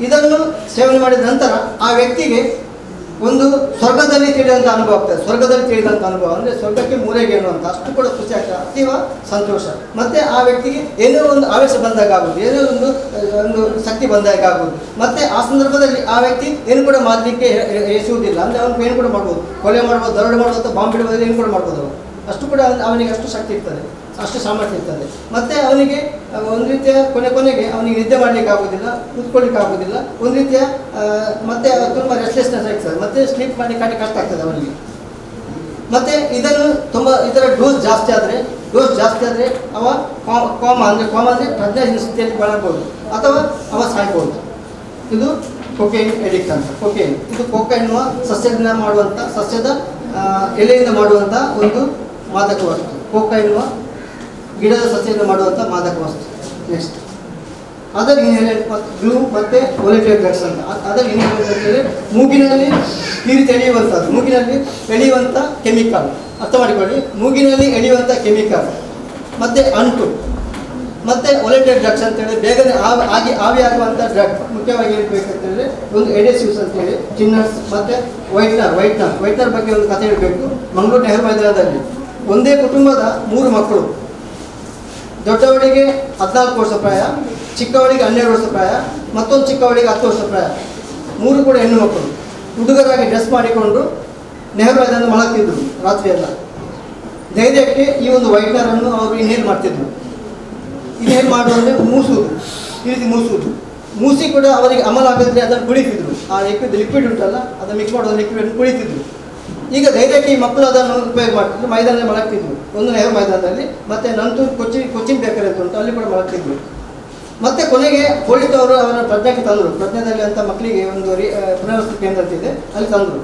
ಇದನ್ನು ಸೇವನೆ ಮಾಡಿದ ನಂತರ ಆ ವ್ಯಕ್ತಿಗೆ ಒಂದು ಸ್ವರ್ಗದಲ್ಲಿ ತಿಳಿದಂಥ ಅನುಭವ ಆಗ್ತದೆ. ಅಂದರೆ ಸ್ವರ್ಗಕ್ಕೆ ಮೂರೆಗೇನು ಅಂತ ಅಷ್ಟು ಕೂಡ ಖುಷಿ ಆಗ್ತದೆ, ಅತೀವ ಸಂತೋಷ. ಮತ್ತು ಆ ವ್ಯಕ್ತಿಗೆ ಏನೋ ಒಂದು ಆವೇಶ ಬಂದಾಗ ಆಗೋದು, ಏನೋ ಒಂದು ಶಕ್ತಿ ಬಂದಾಗ ಆಗೋದು. ಮತ್ತು ಆ ಸಂದರ್ಭದಲ್ಲಿ ಆ ವ್ಯಕ್ತಿ ಏನು ಕೂಡ ಮಾಡಲಿಕ್ಕೆ ಎಸೆಯುವುದಿಲ್ಲ. ಅಂದರೆ ಅವನು ಏನು ಕೂಡ ಮಾಡ್ಬೋದು, ಕೊಲೆ ಮಾಡ್ಬೋದು, ದರೋಡೆ ಮಾಡ್ಬೋದು, ಅಥವಾ ಬಾಂಬ್ ಇಡ್ಬೋದು, ಏನು ಕೂಡ ಮಾಡ್ಬೋದು. ಅಷ್ಟು ಕೂಡ ಅವನಿಗೆ ಅಷ್ಟು ಶಕ್ತಿ ಇರ್ತದೆ, ಅಷ್ಟು ಸಾಮರ್ಥ್ಯ ಇರ್ತದೆ. ಮತ್ತು ಅವನಿಗೆ ಒಂದು ರೀತಿಯ ಕೊನೆಗೆ ಅವನಿಗೆ ನಿದ್ದೆ ಮಾಡಲಿಕ್ಕೆ ಆಗೋದಿಲ್ಲ, ಕೂತ್ಕೊಳ್ಳಿಕ್ಕೆ ಆಗೋದಿಲ್ಲ, ಒಂದು ರೀತಿಯ ಮತ್ತು ತುಂಬ ರೆಸ್ಟ್ಲೆಸ್ನೆಸ್ ಆಗ್ತದೆ, ಮತ್ತು ಸ್ಲೀಪ್ ಮಾಡಲಿಕ್ಕೆ ಕಷ್ಟ ಆಗ್ತದೆ ಅವನಿಗೆ. ಮತ್ತು ಇದರ ಡೋಸ್ ಜಾಸ್ತಿ ಆದರೆ ಅವ ಕೋಮಾ ಅಂದರೆ ಪ್ರಜ್ಞಾಹೀನ ಸ್ಥಿತಿಯಲ್ಲಿ ಬಳಲ್ಬೋದು ಅಥವಾ ಅವ ಸಾಯ್ಬೋದು. ಇದು ಕೊಕೇನ್ ಎಡಿಕ್ಟ್ ಅಂತ. ಇದು ಕೋಕಾ ಎನ್ನುವ ಸಸ್ಯದ ಎಲೆಯಿಂದ ಮಾಡುವಂಥ ಒಂದು ಮಾದಕ ವಸ್ತು. ಕೋಕಾ ಎನ್ನುವ ಗಿಡದ ಸಸ್ಯದಿಂದ ಮಾಡುವಂಥ ಮಾದಕ ವಸ್ತು. ನೆಕ್ಸ್ಟ್ ಅದರ್ ಇನ್ಹೇಲೆಂಟ್ ಮತ್ತು ಬ್ಲೂ ಮತ್ತು ವೊಲೆಟೈಲ್ ಡ್ರಗ್ಸ್ ಅಂತ. ಅದರ್ ಇನ್ಹೇಲೆಂಟ್ ಅಂತೇಳಿ ಮೂಗಿನಲ್ಲಿ ಎಳೆಯುವಂಥ ಕೆಮಿಕಲ್. ಅರ್ಥ ಮಾಡಿಕೊಳ್ಳಿ, ಮೂಗಿನಲ್ಲಿ ಎಳೆಯುವಂಥ ಕೆಮಿಕಲ್. ಮತ್ತು ಅಂಟು ಮತ್ತು ಒಲೆಟೆಡ್ ಡ್ರಗ್ಸ್ ಅಂತೇಳಿ ಬೇಗನೆ ಆವಿಯಾಗುವಂಥ ಡ್ರಗ್. ಮುಖ್ಯವಾಗಿ ಹೇಳ್ಬೇಕಂತೇಳಿದ್ರೆ ಒಂದು ಎಡೆಸಿವ್ಸ್ ಅಂತೇಳಿ, ಚಿನ್ನರ್ಸ್ ಮತ್ತು ವೈಟ್ನರ್ ಬಗ್ಗೆ ಒಂದು ಕಥೆ ಹೇಳಬೇಕು. ಮಂಗಳೂರು ನೆಹರು ಮೈದಾನದಲ್ಲಿ ಒಂದೇ ಕುಟುಂಬದ 3 ಮಕ್ಕಳು, ದೊಡ್ಡವಳಿಗೆ 14 ವರ್ಷ ಪ್ರಾಯ, ಚಿಕ್ಕವಳಿಗೆ 12 ವರ್ಷ ಪ್ರಾಯ, ಮತ್ತೊಂದು ಚಿಕ್ಕವಳಿಗೆ 10 ವರ್ಷ ಪ್ರಾಯ, 3 ಕೂಡ ಹೆಣ್ಣು ಮಕ್ಕಳು ಹುಡುಗರಾಗಿ ಡ್ರೆಸ್ ಮಾಡಿಕೊಂಡು ನೆಹರು ಮೈದಾನ ಮಲಗ್ತಿದ್ರು ರಾತ್ರಿ ಎಲ್ಲ. ಧೈರ್ಯಕ್ಕೆ ಈ ಒಂದು ವೈಟ್ನರನ್ನು ಅವರು ಇನ್ಹೇಲ್ ಮಾಡ್ತಿದ್ರು. ಇನ್ಹೇಲ್ ಮಾಡುವಂದರೆ ಮೂಸುವುದು, ಈ ರೀತಿ ಮೂಸಿ ಕೂಡ ಅವರಿಗೆ ಅಮಲ ಆಗಿದ್ರೆ ಅದನ್ನು ಕುಡಿತಿದ್ರು. ಆ ಲಿಕ್ವಿಡ್ ಉಂಟಲ್ಲ, ಅದನ್ನು ಮಿಕ್ಸ್ ಮಾಡುವ ಲಿಕ್ವಿಡನ್ನು ಕುಡಿತಿದ್ರು. ಈಗ ಧೈರ್ಯಕ್ಕೆ ಈ ಮಕ್ಕಳು ಅದನ್ನು ಉಪಯೋಗ ಮಾಡ್ತಿದ್ರು. ಮೈದಾನದಲ್ಲಿ ಮಲಗ್ತಿದ್ರು, ಒಂದು ನೆಹರು ಮೈದಾನದಲ್ಲಿ, ಮತ್ತು ನಂತೂರು ಕೊಚ್ಚಿನ್ ಬೇಕರಿ ಅಂತ ಉಂಟು, ಅಲ್ಲಿ ಕೂಡ ಮಲಗ್ತಿದ್ರು. ಮತ್ತು ಕೊನೆಗೆ ಪೊಲೀಸವರು ಅವರ ಪ್ರಜ್ಞೆಗೆ ತಂದರು. ಪ್ರಜ್ಞೆದಲ್ಲಿ ಅಂತ ಮಕ್ಕಳಿಗೆ ಒಂದು ಪುನರ್ವಸತಿ ಕೇಂದ್ರ ಅಂತಿದೆ, ಅಲ್ಲಿ ತಂದರು.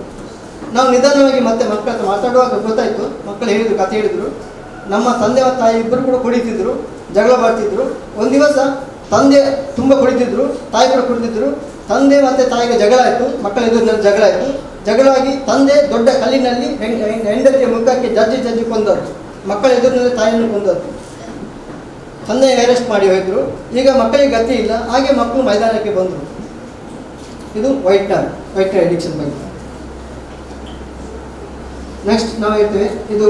ನಾವು ನಿಧಾನವಾಗಿ ಮತ್ತೆ ಮಕ್ಕಳ ಹತ್ರ ಮಾತಾಡುವಾಗ ಗೊತ್ತಾಯಿತು, ಮಕ್ಕಳು ಹೇಳಿದರು, ಕಥೆ ಹೇಳಿದರು. ನಮ್ಮ ತಂದೆ ಮತ್ತು ತಾಯಿ ಇಬ್ಬರು ಕೂಡ ಕುಡಿತಿದ್ರು, ಜಗಳ ಮಾಡ್ತಿದ್ರು. ಒಂದು ದಿವಸ ತಂದೆ ತುಂಬ ಕುಡಿತಿದ್ರು, ತಾಯಿ ಕೂಡ ಕುಡಿತಿದ್ರು. ತಂದೆ ಮತ್ತು ತಾಯಿಗೆ ಜಗಳ ಆಯಿತು, ಮಕ್ಕಳ ಎದುರಿನಲ್ಲಿ ಜಗಳ ಆಯಿತು. ಜಗಳಾಗಿ ತಂದೆ ದೊಡ್ಡ ಕಲ್ಲಿನಲ್ಲಿ ಹೆಂಡತಿಯ ಮುಖಕ್ಕೆ ಜಜ್ಜಿ ಕೊಂದರು. ಮಕ್ಕಳ ಎದುರಿನಲ್ಲಿ ತಾಯಿಯನ್ನು ಕೊಂದರು. ತಂದೆ ಅರೆಸ್ಟ್ ಮಾಡಿ ಹೋಯಿದ್ರು. ಈಗ ಮಕ್ಕಳಿಗೆ ಗತಿ ಇಲ್ಲ, ಹಾಗೆ ಮಕ್ಕಳು ಮೈದಾನಕ್ಕೆ ಬಂದರು. ಇದು ವೈಟ್ನರ್ ಎಡಿಕ್ಷನ್ ಬಗ್ಗೆ. ನೆಕ್ಸ್ಟ್ ನಾವು ಹೇಳ್ತೇವೆ, ಇದು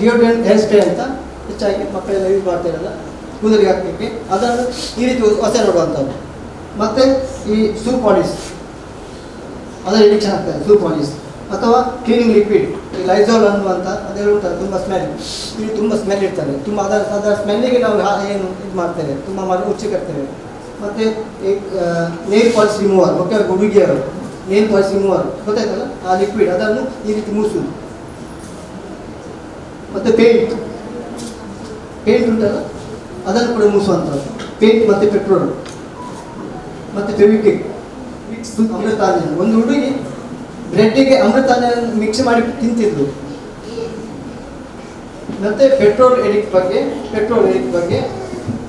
ಡಿಯೋಡ್ರೆಂಟ್ ಹೇರ್ ಸ್ಪ್ರೇ ಅಂತ ಹೆಚ್ಚಾಗಿ ಮಕ್ಕಳೆಲ್ಲ ಯೂಸ್ ಮಾಡ್ತಾ ಇರಲ್ಲ, ಕೂದಲಿಗೆ ಹಾಕಲಿಕ್ಕೆ. ಅದನ್ನು ಈ ರೀತಿ ಹೊಸ ನೋಡುವಂಥದ್ದು. ಮತ್ತು ಈ ಶೂ ಪಾಲಿಶ್, ಅದರ ಎಡಿಕ್ಷನ್ ಆಗ್ತದೆ. ಶೂ ಪಾಲಿಶ್ ಅಥವಾ ಕ್ಲೀನಿಂಗ್ ಲಿಕ್ವಿಡ್, ಈ ಲೈಝಾಲ್ ಅನ್ನುವಂಥ ಅದೆಲ್ಲ ಉಂಟಲ್ಲ, ತುಂಬ ಸ್ಮೆಲ್, ಇಲ್ಲಿ ತುಂಬ ಸ್ಮೆಲ್ ಇರ್ತದೆ. ತುಂಬ ಅದರ ಸ್ಮೆಲ್ಲಿಗೆ ನಾವು ಏನು ಇದು ಮಾಡ್ತೇವೆ, ತುಂಬ ರುಚಿ ಕಟ್ತೇವೆ. ಮತ್ತು ಈ ನೇಲ್ ಪಾಲಿಶ್ ರಿಮೂವರ್, ಮುಖ್ಯವಾಗಿ ಹುಡುಗಿಯರು ನೇಲ್ ಪಾಲಿಶ್ ರಿಮೂವರ್ ಗೊತ್ತಾಯ್ತಲ್ಲ, ಆ ಲಿಕ್ವಿಡ್ ಅದನ್ನು ಈ ರೀತಿ ಮೂಸುವುದು. ಮತ್ತು ಪೇಂಟ್ ಉಂಟಲ್ಲ, ಅದನ್ನು ಕೂಡ ಮೂಸುವಂಥದ್ದು. ಪೇಂಟ್ ಮತ್ತು ಪೆಟ್ರೋಲ್ ಮತ್ತು ಫೆವಿಕ್ವಿಕ್, ಅಮೃತಾಂಜನ. ಒಂದು ಹುಡುಗಿ ಬ್ರೆಡ್ಡಿಗೆ ಅಮೃತಾಂಜನ ಮಿಕ್ಸ್ ಮಾಡಿ ತಿಂತಿದ್ರು. ಮತ್ತು ಪೆಟ್ರೋಲ್ ಎಡಿಕ್ಟ್ ಬಗ್ಗೆ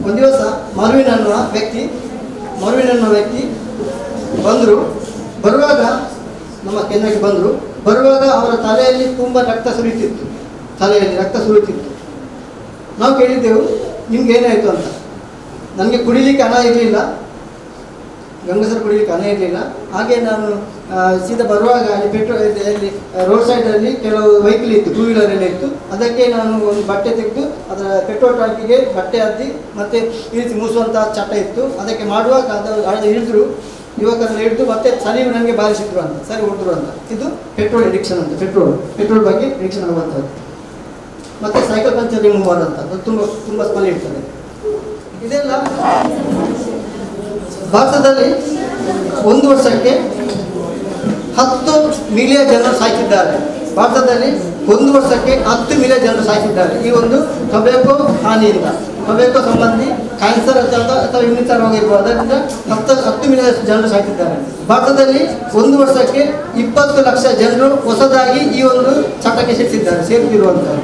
ಒಂದು ದಿವಸ ಮರುವಿನ್ ಅನ್ನುವ ವ್ಯಕ್ತಿ ಬರುವಾಗ ನಮ್ಮ ಕೆನ್ನಕ್ಕೆ ಬರುವಾಗ ಅವರ ತಲೆಯಲ್ಲಿ ತುಂಬ ರಕ್ತ ಸುರಿತಿತ್ತು. ನಾವು ಕೇಳಿದ್ದೆವು, ನಿಮ್ಗೆ ಏನಾಯಿತು ಅಂತ. ನನಗೆ ಕುಡಿಲಿಕ್ಕೆ ಹಣ ಇರಲಿಲ್ಲ, ಗಂಗಸರು ಕುಡಿಲಿಕ್ಕೆ ಹಣ ಇರಲಿಲ್ಲ. ಹಾಗೆ ನಾನು ಸೀದಾ ಬರುವಾಗ ಅಲ್ಲಿ ಅಲ್ಲಿ ರೋಡ್ ಸೈಡಲ್ಲಿ ಕೆಲವು ವೆಹಿಕಲ್ ಇತ್ತು, 2 ವೀಲರ್ ಎಲ್ಲ ಇತ್ತು. ಅದಕ್ಕೆ ನಾನು ಒಂದು ಬಟ್ಟೆ ತೆಗೆದು ಅದರ ಪೆಟ್ರೋಲ್ ಟ್ಯಾಂಕಿಗೆ ಬಟ್ಟೆ ಹತ್ತಿ ಮತ್ತು ಈ ರೀತಿ ಮೂಸುವಂಥ ಚಟ ಇತ್ತು. ಅದಕ್ಕೆ ಮಾಡುವಾಗ ಅದು ಹಿಡಿದ್ರು, ಯುವಕರನ್ನು ಹಿಡಿದು ಮತ್ತೆ ಸರಿ ನನಗೆ ಬಾರಿಸಿದ್ರು ಅಂತ, ಸರಿ ಹೊಡೆದ್ರು ಅಂತ. ಇದು ಪೆಟ್ರೋಲ್ ಎಡಿಕ್ಷನ್ ಅಂತ. ಪೆಟ್ರೋಲ್ ಬಗ್ಗೆ ಎಡಿಕ್ಷನ್ ಆಗುವಂಥದ್ದು. ಮತ್ತು ಸೈಕಲ್ ಪಂಚರ್ ರಿಮೂವರ್ ಅಂತ, ಅದು ತುಂಬ ಸ್ಮೆಲ್ ಇರ್ತದೆ. ಇದೆಲ್ಲ ಭಾರತದಲ್ಲಿ 1 ವರ್ಷಕ್ಕೆ 10 ಮಿಲಿಯನ್ ಜನರು ಸಾಯ್ತಿದ್ದಾರೆ. ಭಾರತದಲ್ಲಿ 1 ವರ್ಷಕ್ಕೆ 10 ಮಿಲಿಯನ್ ಜನರು ಸಾಯ್ತಿದ್ದಾರೆ ಈ ಒಂದು ಟೊಬ್ಯಾಕೋ ಹಾನಿಯಿಂದ. ಟೊಬ್ಯಾಕೋ ಸಂಬಂಧಿ ಕ್ಯಾನ್ಸರ್ ಅಥವಾ ಇನ್ನಿತರ ರೋಗ ಇರ್ಬೋದು, ಅದರಿಂದ 10 ಮಿಲಿಯನ್ ಜನರು ಸಾಯ್ತಿದ್ದಾರೆ. ಭಾರತದಲ್ಲಿ 1 ವರ್ಷಕ್ಕೆ 20 ಲಕ್ಷ ಜನರು ಹೊಸದಾಗಿ ಈ ಒಂದು ಚಟಕ್ಕೆ ಸೇರ್ತಿರುವಂಥದ್ದು,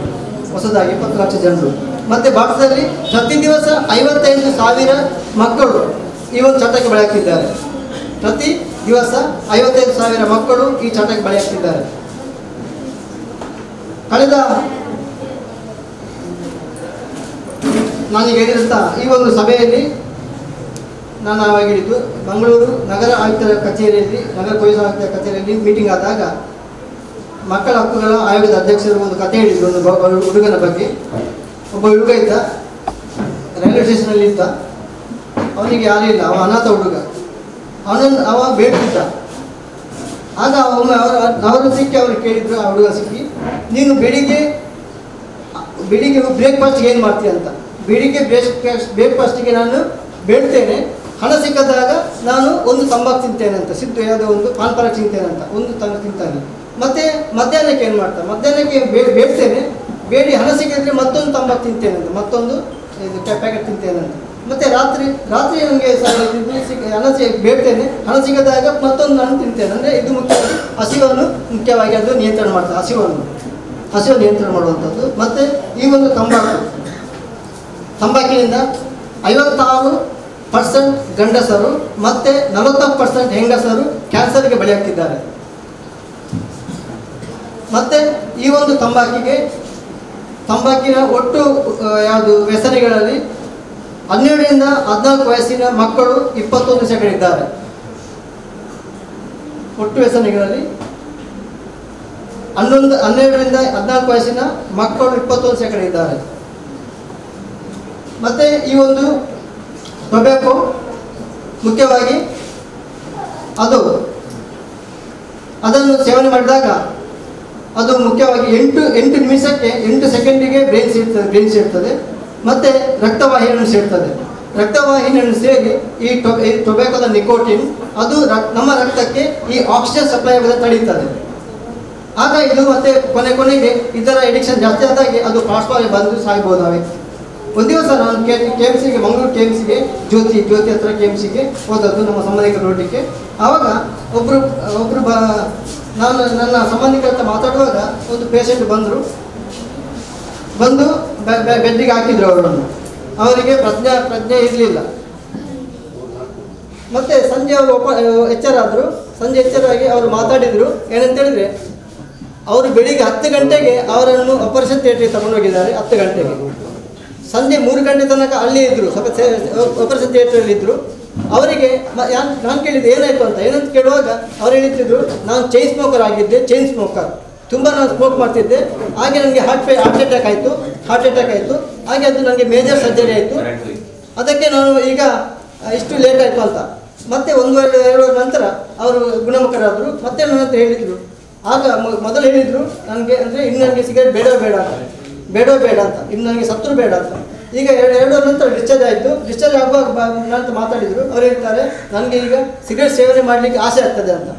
ಹೊಸದಾಗಿ 20 ಲಕ್ಷ ಜನರು. ಮತ್ತು ಭಾರತದಲ್ಲಿ ಪ್ರತಿ ದಿವಸ 55,000 ಮಕ್ಕಳು ಈ ಒಂದು ಚಟಕ್ಕೆ ಬಲಿಯಾಗ್ತಿದ್ದಾರೆ. ಪ್ರತಿ ದಿವಸ 55,000 ಮಕ್ಕಳು ಈ ಚಟಕ್ಕೆ ಬಲಿಯಾಗ್ತಿದ್ದಾರೆ. ಕಳೆದ ನಾನೀಗ ಹೇಳಿದಂಥ ಈ ಒಂದು ಸಭೆಯಲ್ಲಿ ನಾನು ಆವಾಗ ಹೇಳಿದ್ದು, ಮಂಗಳೂರು ನಗರ ಆಯುಕ್ತರ ಕಚೇರಿಯಲ್ಲಿ, ನಗರ ಪೊಲೀಸ್ ಆಯುಕ್ತರ ಕಚೇರಿಯಲ್ಲಿ ಮೀಟಿಂಗ್ ಆದಾಗ ಮಕ್ಕಳ ಹಕ್ಕುಗಳ ಆಯೋಗದ ಅಧ್ಯಕ್ಷರು ಒಂದು ಕಥೆ ಹೇಳಿದರು. ಒಂದು ಹುಡುಗನ ಬಗ್ಗೆ. ಒಬ್ಬ ಹುಡುಗ ಇದ್ದ, ರೈಲ್ವೆ ಸ್ಟೇಷನಲ್ಲಿ ಇದ್ದ. ಅವನಿಗೆ ಯಾರೂ ಇಲ್ಲ, ಅವ ಅನಾಥ ಹುಡುಗ. ಅವ ಬೇಡ್ತಿದ್ದ. ಆಗ ಒಮ್ಮೆ ಅವರು ಸಿಕ್ಕಿ ಅವ್ರು ಕೇಳಿದ್ರು, ಆ ಹುಡುಗ ಸಿಕ್ಕಿ, ನೀನು ಬೆಳಿಗ್ಗೆ ಬ್ರೇಕ್ಫಾಸ್ಟ್ಗೆ ಏನು ಮಾಡ್ತೀಯ ಅಂತ. ಬೆಳಿಗ್ಗೆ ಬ್ರೇಕ್ಫಾಸ್ಟಿಗೆ ನಾನು ಬೇಡ್ತೇನೆ, ಹಣ ಸಿಕ್ಕದಾಗ ನಾನು ಒಂದು ತಂಬಾಕು ತಿಂತೇನೆ ಅಂತ, ಸಿದ್ದು ಯಾವುದೋ ಒಂದು ಪಾನ್ಪರ ತಿಂತೇನೆ ಅಂತ, ಒಂದು ತಿಂತಾನೆ. ಮತ್ತು ಮಧ್ಯಾಹ್ನಕ್ಕೆ ಏನು ಮಾಡ್ತಾನೆ, ಮಧ್ಯಾಹ್ನಕ್ಕೆ ಬೇಡ್ತೇನೆ, ಬೇಡಿ ಹಣ ಸಿಕ್ಕಿದ್ರೆ ಮತ್ತೊಂದು ತಂಬಾಕು ತಿಂತೇನೆ ಅಂತ, ಮತ್ತೊಂದು ಪ್ಯಾಕೆಟ್ ತಿಂತೇನೆ ಅಂತ. ಮತ್ತು ರಾತ್ರಿ ನನಗೆ ಹಣ ಬೇಡ್ತೇನೆ, ಹಣ ಸಿಗದಾಗ ಮತ್ತೊಂದು ನಾನು ತಿಂತೇನೆ. ಅಂದರೆ ಇದು ಮುಖ್ಯವಾಗಿ ಮುಖ್ಯವಾಗಿ ಅದು ನಿಯಂತ್ರಣ ಮಾಡ್ತಾರೆ, ಹಸಿವು ನಿಯಂತ್ರಣ ಮಾಡುವಂಥದ್ದು. ಮತ್ತು ಈ ಒಂದು ತಂಬಾಕಿನಿಂದ 56% ಗಂಡಸರು ಮತ್ತು 40% ಹೆಂಗಸರು ಕ್ಯಾನ್ಸರ್ಗೆ ಬಲಿಯಾಗ್ತಿದ್ದಾರೆ. ಮತ್ತು ಈ ಒಂದು ತಂಬಾಕಿನ ಒಟ್ಟು ಯಾವುದು ವ್ಯಸನಿಗಳಲ್ಲಿ 12ರಿಂದ 14 ವಯಸ್ಸಿನ ಮಕ್ಕಳು 21 ಸೆಕೆಂಡ್ ಇದ್ದಾರೆ. ಒಟ್ಟು ವ್ಯಸನಿಗಳಲ್ಲಿ 12ರಿಂದ 14 ವಯಸ್ಸಿನ ಮಕ್ಕಳು 21 ಸೆಕೆಂಡ್ ಇದ್ದಾರೆ. ಮತ್ತು ಈ ಒಂದು ಟೊಬ್ಯಾಕೋ ಮುಖ್ಯವಾಗಿ ಅದನ್ನು ಸೇವನೆ ಮಾಡಿದಾಗ ಅದು ಮುಖ್ಯವಾಗಿ 8 ನಿಮಿಷಕ್ಕೆ 8 ಸೆಕೆಂಡಿಗೆ ಬ್ರೈನ್ ಸೇರ್ತದೆ ಮತ್ತು ರಕ್ತವಾಹಿನಿಯನ್ನು ಸೇರ್ತದೆ. ರಕ್ತವಾಹಿನಿಯನ್ನು ಸೇರಿ ಈ ಟೊಬ್ಯಾಕೋದ ನಿಕೋಟಿನ್ ಅದು ನಮ್ಮ ರಕ್ತಕ್ಕೆ ಈ ಆಕ್ಸಿಜನ್ ಸಪ್ಲೈ ಆಗೋದು ತಡೀತದೆ. ಆಗ ಇದು ಮತ್ತೆ ಕೊನೆಗೆ ಇದರ ಎಡಿಕ್ಷನ್ ಜಾಸ್ತಿ ಆದಾಗೆ ಅದು ಪಾರ್ಶ್ವವಾಯು ಬಂದು ಸಾಯ್ಬೋದು ಆ ವ್ಯಕ್ತಿ. ಒಂದು ದಿವಸ ನಾನು KMCಗೆ ಮಂಗಳೂರು KMCಗೆ ಜ್ಯೋತಿ ಹತ್ರ KMCಗೆ ಹೋದದ್ದು ನಮ್ಮ ಸಂಬಂಧಿಕರ ನೋಡಲಿಕ್ಕೆ. ಆವಾಗ ಒಬ್ಬರು ನಾನು ನನ್ನ ಸಂಬಂಧಿಕರ ಹತ್ರ ಮಾತಾಡುವಾಗ ಒಂದು ಪೇಷಂಟ್ ಬಂದು ಬೆಡ್ಡಿಗೆ ಹಾಕಿದ್ರು ಅವರಿಗೆ ಪ್ರಜ್ಞೆ ಇರಲಿಲ್ಲ. ಮತ್ತು ಸಂಜೆ ಅವರು ಎಚ್ಚರಾದರು. ಸಂಜೆ ಎಚ್ಚರಾಗಿ ಅವರು ಮಾತಾಡಿದರು. ಏನಂತೇಳಿದರೆ ಅವರು ಬೆಳಿಗ್ಗೆ 10 ಗಂಟೆಗೆ ಅವರನ್ನು ಆಪರೇಷನ್ ಥಿಯೇಟ್ರಿಗೆ ತಗೊಂಡೋಗಿದ್ದಾರೆ. 10 ಗಂಟೆಗೆ ಸಂಜೆ 3 ಗಂಟೆ ತನಕ ಅಲ್ಲಿ ಇದ್ದರು, ಆಪರೇಷನ್ ಥಿಯೇಟ್ರಲ್ಲಿ ಇದ್ದರು. ಅವರಿಗೆ ನಾನು ಕೇಳಿದ್ದೆ ಏನಾಯಿತು ಏನಂತ ಕೇಳುವಾಗ ಅವ್ರು ಹೇಳ್ತಿದ್ರು, ನಾನು ಚೈನ್ ಸ್ಮೋಕರ್ ಆಗಿದ್ದೆ, ತುಂಬ ನಾನು ಸ್ಮೋಕ್ ಮಾಡ್ತಿದ್ದೆ. ಹಾಗೆ ನನಗೆ ಹಾರ್ಟ್ ಅಟ್ಯಾಕ್ ಆಯಿತು. ಹಾಗೆ ಅದು ನನಗೆ ಮೇಜರ್ ಸರ್ಜರಿ ಆಯಿತು. ಅದಕ್ಕೆ ನಾನು ಈಗ ಇಷ್ಟು ಲೇಟ್ ಆಯಿತು ಅಂತ. ಮತ್ತೆ 1-2 ನಂತರ ಅವರು ಗುಣಮುಖರಾದರು. ಮತ್ತೆ ನನ್ನ ಹತ್ರ ಹೇಳಿದರು. ಆಗ ಮೊದಲು ಹೇಳಿದರು ನನಗೆ ಅಂದರೆ ಇನ್ನು ನನಗೆ ಸಿಗರೇಟ್ ಬೇಡ ಅಂತ, ಇನ್ನು ನನಗೆ ಸತ್ರು ಬೇಡ ಅಂತ. ಈಗ 2 ನಂತರ ಡಿಸ್ಚಾರ್ಜ್ ಆಯಿತು. ಡಿಸ್ಚಾರ್ಜ್ ಆಗುವಾಗ ನಂತ ಮಾತಾಡಿದರು. ಅವ್ರು ಹೇಳ್ತಾರೆ ನನಗೆ ಈಗ ಸಿಗರೇಟ್ ಸೇವನೆ ಮಾಡಲಿಕ್ಕೆ ಆಸೆ ಆಗ್ತದೆ ಅಂತ.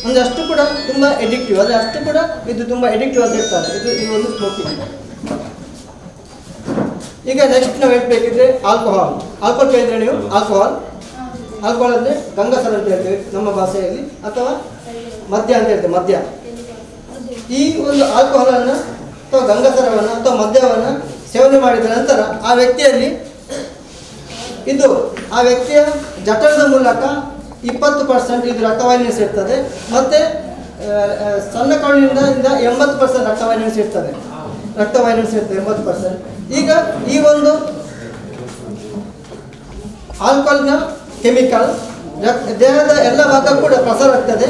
ಅಂದರೆ ಅಷ್ಟು ಕೂಡ ತುಂಬ ಎಡಿಕ್ಟಿವ್, ಅಂದರೆ ಅಷ್ಟು ಕೂಡ ಇದು ತುಂಬ ಎಡಿಕ್ಟಿವ್ ಅಂತ ಹೇಳ್ತಾರೆ ಈ ಒಂದು ಸ್ಮೋಕಿಂಗ್. ಈಗ ನೆಕ್ಸ್ಟ್ ನಾವು ಹೇಳ್ಬೇಕಿದ್ರೆ ಆಲ್ಕೋಹಾಲ್ ಕೇಳಿದ್ರೆ ನೀವು ಆಲ್ಕೋಹಾಲ್ ಅಂದರೆ ಗಂಗಸರ ಅಂತ ಹೇಳ್ತೇವೆ ನಮ್ಮ ಭಾಷೆಯಲ್ಲಿ, ಅಥವಾ ಮದ್ಯ ಅಂತ ಹೇಳ್ತೇವೆ. ಮದ್ಯ ಈ ಒಂದು ಆಲ್ಕೋಹಾಲನ್ನು ಅಥವಾ ಗಂಗಸರವನ್ನು ಅಥವಾ ಮದ್ಯವನ್ನು ಸೇವನೆ ಮಾಡಿದ ನಂತರ ಆ ವ್ಯಕ್ತಿಯ ಜಠರದ ಮೂಲಕ 20% ಇದು ರಕ್ತವಾಹಿನಿ ಸೇರ್ತದೆ. ಮತ್ತು ಸಣ್ಣ ಕರುಳಿನಿಂದ 80% ರಕ್ತವಾಹಿನಿ ಸೇರ್ತದೆ 80%. ಈಗ ಈ ಒಂದು ಆಲ್ಕೋಹಾಲ್ನ ಕೆಮಿಕಲ್ ದೇಹದ ಎಲ್ಲ ಭಾಗ ಕೂಡ ಪ್ರಸಾರ ಆಗ್ತದೆ,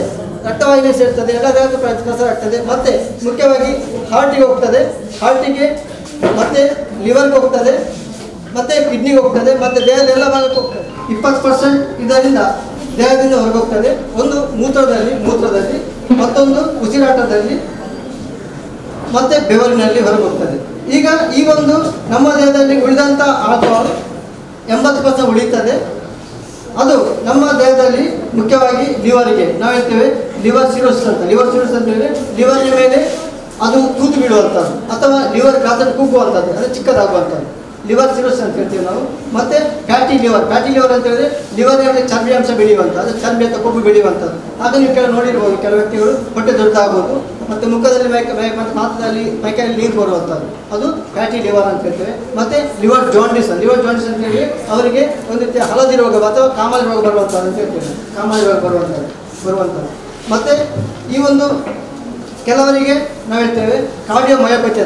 ರಕ್ತವಾಹಿನಿ ಸೇರ್ತದೆ, ಎಲ್ಲ ದೇಹದ ಪ್ರಸಾರ ಆಗ್ತದೆ. ಮತ್ತು ಮುಖ್ಯವಾಗಿ ಹಾರ್ಟಿಗೆ ಹೋಗ್ತದೆ, ಮತ್ತು ಲಿವರ್ಗೆ ಹೋಗ್ತದೆ, ಮತ್ತು ಕಿಡ್ನಿಗೆ ಹೋಗ್ತದೆ, ಮತ್ತು ದೇಹದ ಎಲ್ಲ ಭಾಗಕ್ಕೆ ಹೋಗ್ತದೆ. 20% ಇದರಿಂದ ದೇಹದಿಂದ ಹೊರಗೋಗ್ತದೆ. ಒಂದು ಮೂತ್ರದಲ್ಲಿ, ಮತ್ತೊಂದು ಉಸಿರಾಟದಲ್ಲಿ, ಮತ್ತು ಬೆವರಿನಲ್ಲಿ ಹೊರಗೋಗ್ತದೆ. ಈಗ ಈ ಒಂದು ನಮ್ಮ ದೇಹದಲ್ಲಿ ಉಳಿದಂಥ ಆಲ್ಕೋಹಾಲ್ 80% ಉಳಿತದೆ. ಅದು ನಮ್ಮ ದೇಹದಲ್ಲಿ ಮುಖ್ಯವಾಗಿ ಲಿವರ್ಗೆ ನಾವು ಹೇಳ್ತೇವೆ ಲಿವರ್ ಸಿರೋಸಿಸ್ ಅಂತ ಹೇಳಿದ್ರೆ ಲಿವರ್ನ ಮೇಲೆ ಅದು ತೂತು ಬಿಡುವಂಥದ್ದು, ಅಥವಾ ಲಿವರ್ ಗಾತ್ರ ಕುಗ್ಗುವಂಥದ್ದು, ಅಂದರೆ ಚಿಕ್ಕದಾಗುವಂಥದ್ದು ಲಿವರ್ ಸಿರೋಸಿಸ್ ಅಂತ ಹೇಳ್ತೀವಿ ನಾವು. ಮತ್ತು ಫ್ಯಾಟಿ ಲಿವರ್ ಅಂತ ಹೇಳಿದ್ರೆ ಲಿವರ್ನಲ್ಲಿ ಚರ್ಬಿ ಅಂಶ ಬೆಳೆಯುವಂಥ, ಅದು ಚರ್ಬಿ ಅಥವಾ ಕೊಬ್ಬು ಬೆಳೆಯುವಂಥದ್ದು. ಆಗ ನೀವು ನೋಡಿರ್ಬೋದು ಕೆಲವು ವ್ಯಕ್ತಿಗಳು ಹೊಟ್ಟೆ ದೊಡ್ಡದಾಗ್ಬೋದು, ಮತ್ತು ಮುಖದಲ್ಲಿ ಮತ್ತು ಮಾತದಲ್ಲಿ ಮೈಕೈಯಲ್ಲಿ ನೀರು ಬರುವಂಥದ್ದು, ಅದು ಫ್ಯಾಟಿ ಲಿವರ್ ಅಂತ ಹೇಳ್ತೇವೆ. ಮತ್ತು ಲಿವರ್ ಜಾಂಡಿಸ್ ಅಂತ ಹೇಳಿ ಅವರಿಗೆ ಒಂದು ರೀತಿಯ ಹಳದಿ ರೋಗ ಅಥವಾ ಕಾಮಾಲೆ ರೋಗ ಬರುವಂಥದ್ದು ಅಂತ ಹೇಳ್ತೇವೆ, ಬರುವಂಥದ್ದು. ಮತ್ತು ಈ ಒಂದು ಕೆಲವರಿಗೆ ನಾವು ಹೇಳ್ತೇವೆ ಕಾರ್ಡಿಯೋಮಯೋಪತಿ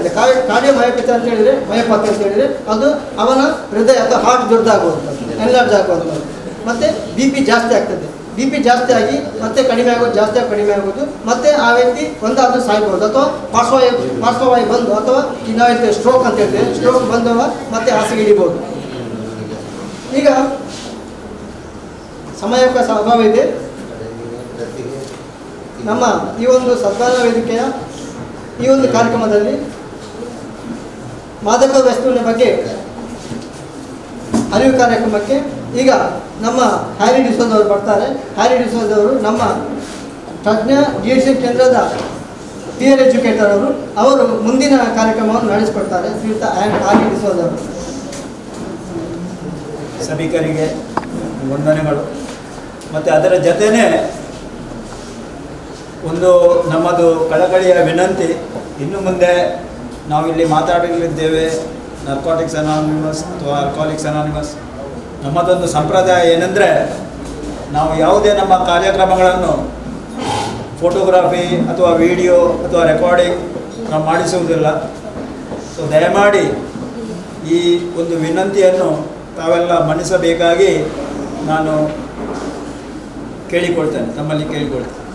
ಅಂತ ಹೇಳಿದರೆ ಅದು ಅವನ ಹೃದಯ ಅಥವಾ ಹಾರ್ಟ್ ದೊಡ್ಡದಾಗುವಂಥದ್ದು, ಎನ್ಲಾರ್ಜ್ ಆಗುವಂಥದ್ದು. ಮತ್ತು BP ಜಾಸ್ತಿ ಆಗ್ತದೆ. BP ಜಾಸ್ತಿ ಆಗಿ ಮತ್ತೆ ಕಡಿಮೆ ಆಗೋದು, ಮತ್ತು ಆ ವ್ಯಕ್ತಿ ಒಂದಾದರೂ ಸಾಯ್ಬೋದು, ಅಥವಾ ಪಾರ್ಶ್ವವಾಯು ಬಂದು, ಅಥವಾ ನಾವು ಹೇಳ್ತೇವೆ ಸ್ಟ್ರೋಕ್ ಅಂತ ಹೇಳ್ತೇವೆ, ಸ್ಟ್ರೋಕ್ ಬಂದವ ಮತ್ತೆ ಹಾಸಿಗೆ ಹಿಡಿಬೋದು. ಈಗ ಸಮಯಾವಕಾಶ ಅಭಾವ ಇದೆ. ನಮ್ಮ ಈ ಒಂದು ಸದ್ಭಾವನಾ ವೇದಿಕೆಯ ಈ ಒಂದು ಕಾರ್ಯಕ್ರಮದಲ್ಲಿ ಮಾದಕ ವಸ್ತುವಿನ ಬಗ್ಗೆ ಅರಿವು ಕಾರ್ಯಕ್ರಮಕ್ಕೆ ಈಗ ನಮ್ಮ ಹ್ಯಾರಿ ಡಿಸೋಜ್ ಅವರು ಬರ್ತಾರೆ. ಹ್ಯಾರಿ ಡಿಸೋಜ್ ಅವರು ನಮ್ಮ ತಜ್ಞ DHC ಕೇಂದ್ರದ ಪೀರ್ ಎಜುಕೇಟರ್ ಅವರು ಮುಂದಿನ ಕಾರ್ಯಕ್ರಮವನ್ನು ನಡೆಸಿಕೊಡ್ತಾರೆ. ಶ್ರೀಯುತ ಹ್ಯಾರಿ ಡಿಸೋಜ್ ಅವರು. ಸಭಿಕರಿಗೆ ವಂದನೆಗಳು. ಮತ್ತು ಅದರ ಜೊತೆಯೇ ಒಂದು ನಮ್ಮದು ಕಳಕಳಿಯ ವಿನಂತಿ, ಇನ್ನು ಮುಂದೆ ನಾವಿಲ್ಲಿ ಮಾತಾಡಲಿದ್ದೇವೆ ನರ್ಕೋಟಿಕ್ಸ್ ಅನಾನಿಮಸ್ ಅಥವಾ ಆಲ್ಕೋಹಾಲಿಕ್ಸ್ ಅನಾನಿಮಸ್. ನಮ್ಮದೊಂದು ಸಂಪ್ರದಾಯ ಏನೆಂದರೆ, ನಾವು ಯಾವುದೇ ನಮ್ಮ ಕಾರ್ಯಕ್ರಮಗಳನ್ನು ಫೋಟೋಗ್ರಾಫಿ ಅಥವಾ ವಿಡಿಯೋ ಅಥವಾ ರೆಕಾರ್ಡಿಂಗ್ ನಾವು ಮಾಡಿಸುವುದಿಲ್ಲ. ಸೊ ದಯಮಾಡಿ ಈ ಒಂದು ವಿನಂತಿಯನ್ನು ತಾವೆಲ್ಲ ಮನ್ನಿಸಬೇಕಾಗಿ ನಾನು ತಮ್ಮಲ್ಲಿ ಕೇಳಿಕೊಳ್ತೇನೆ.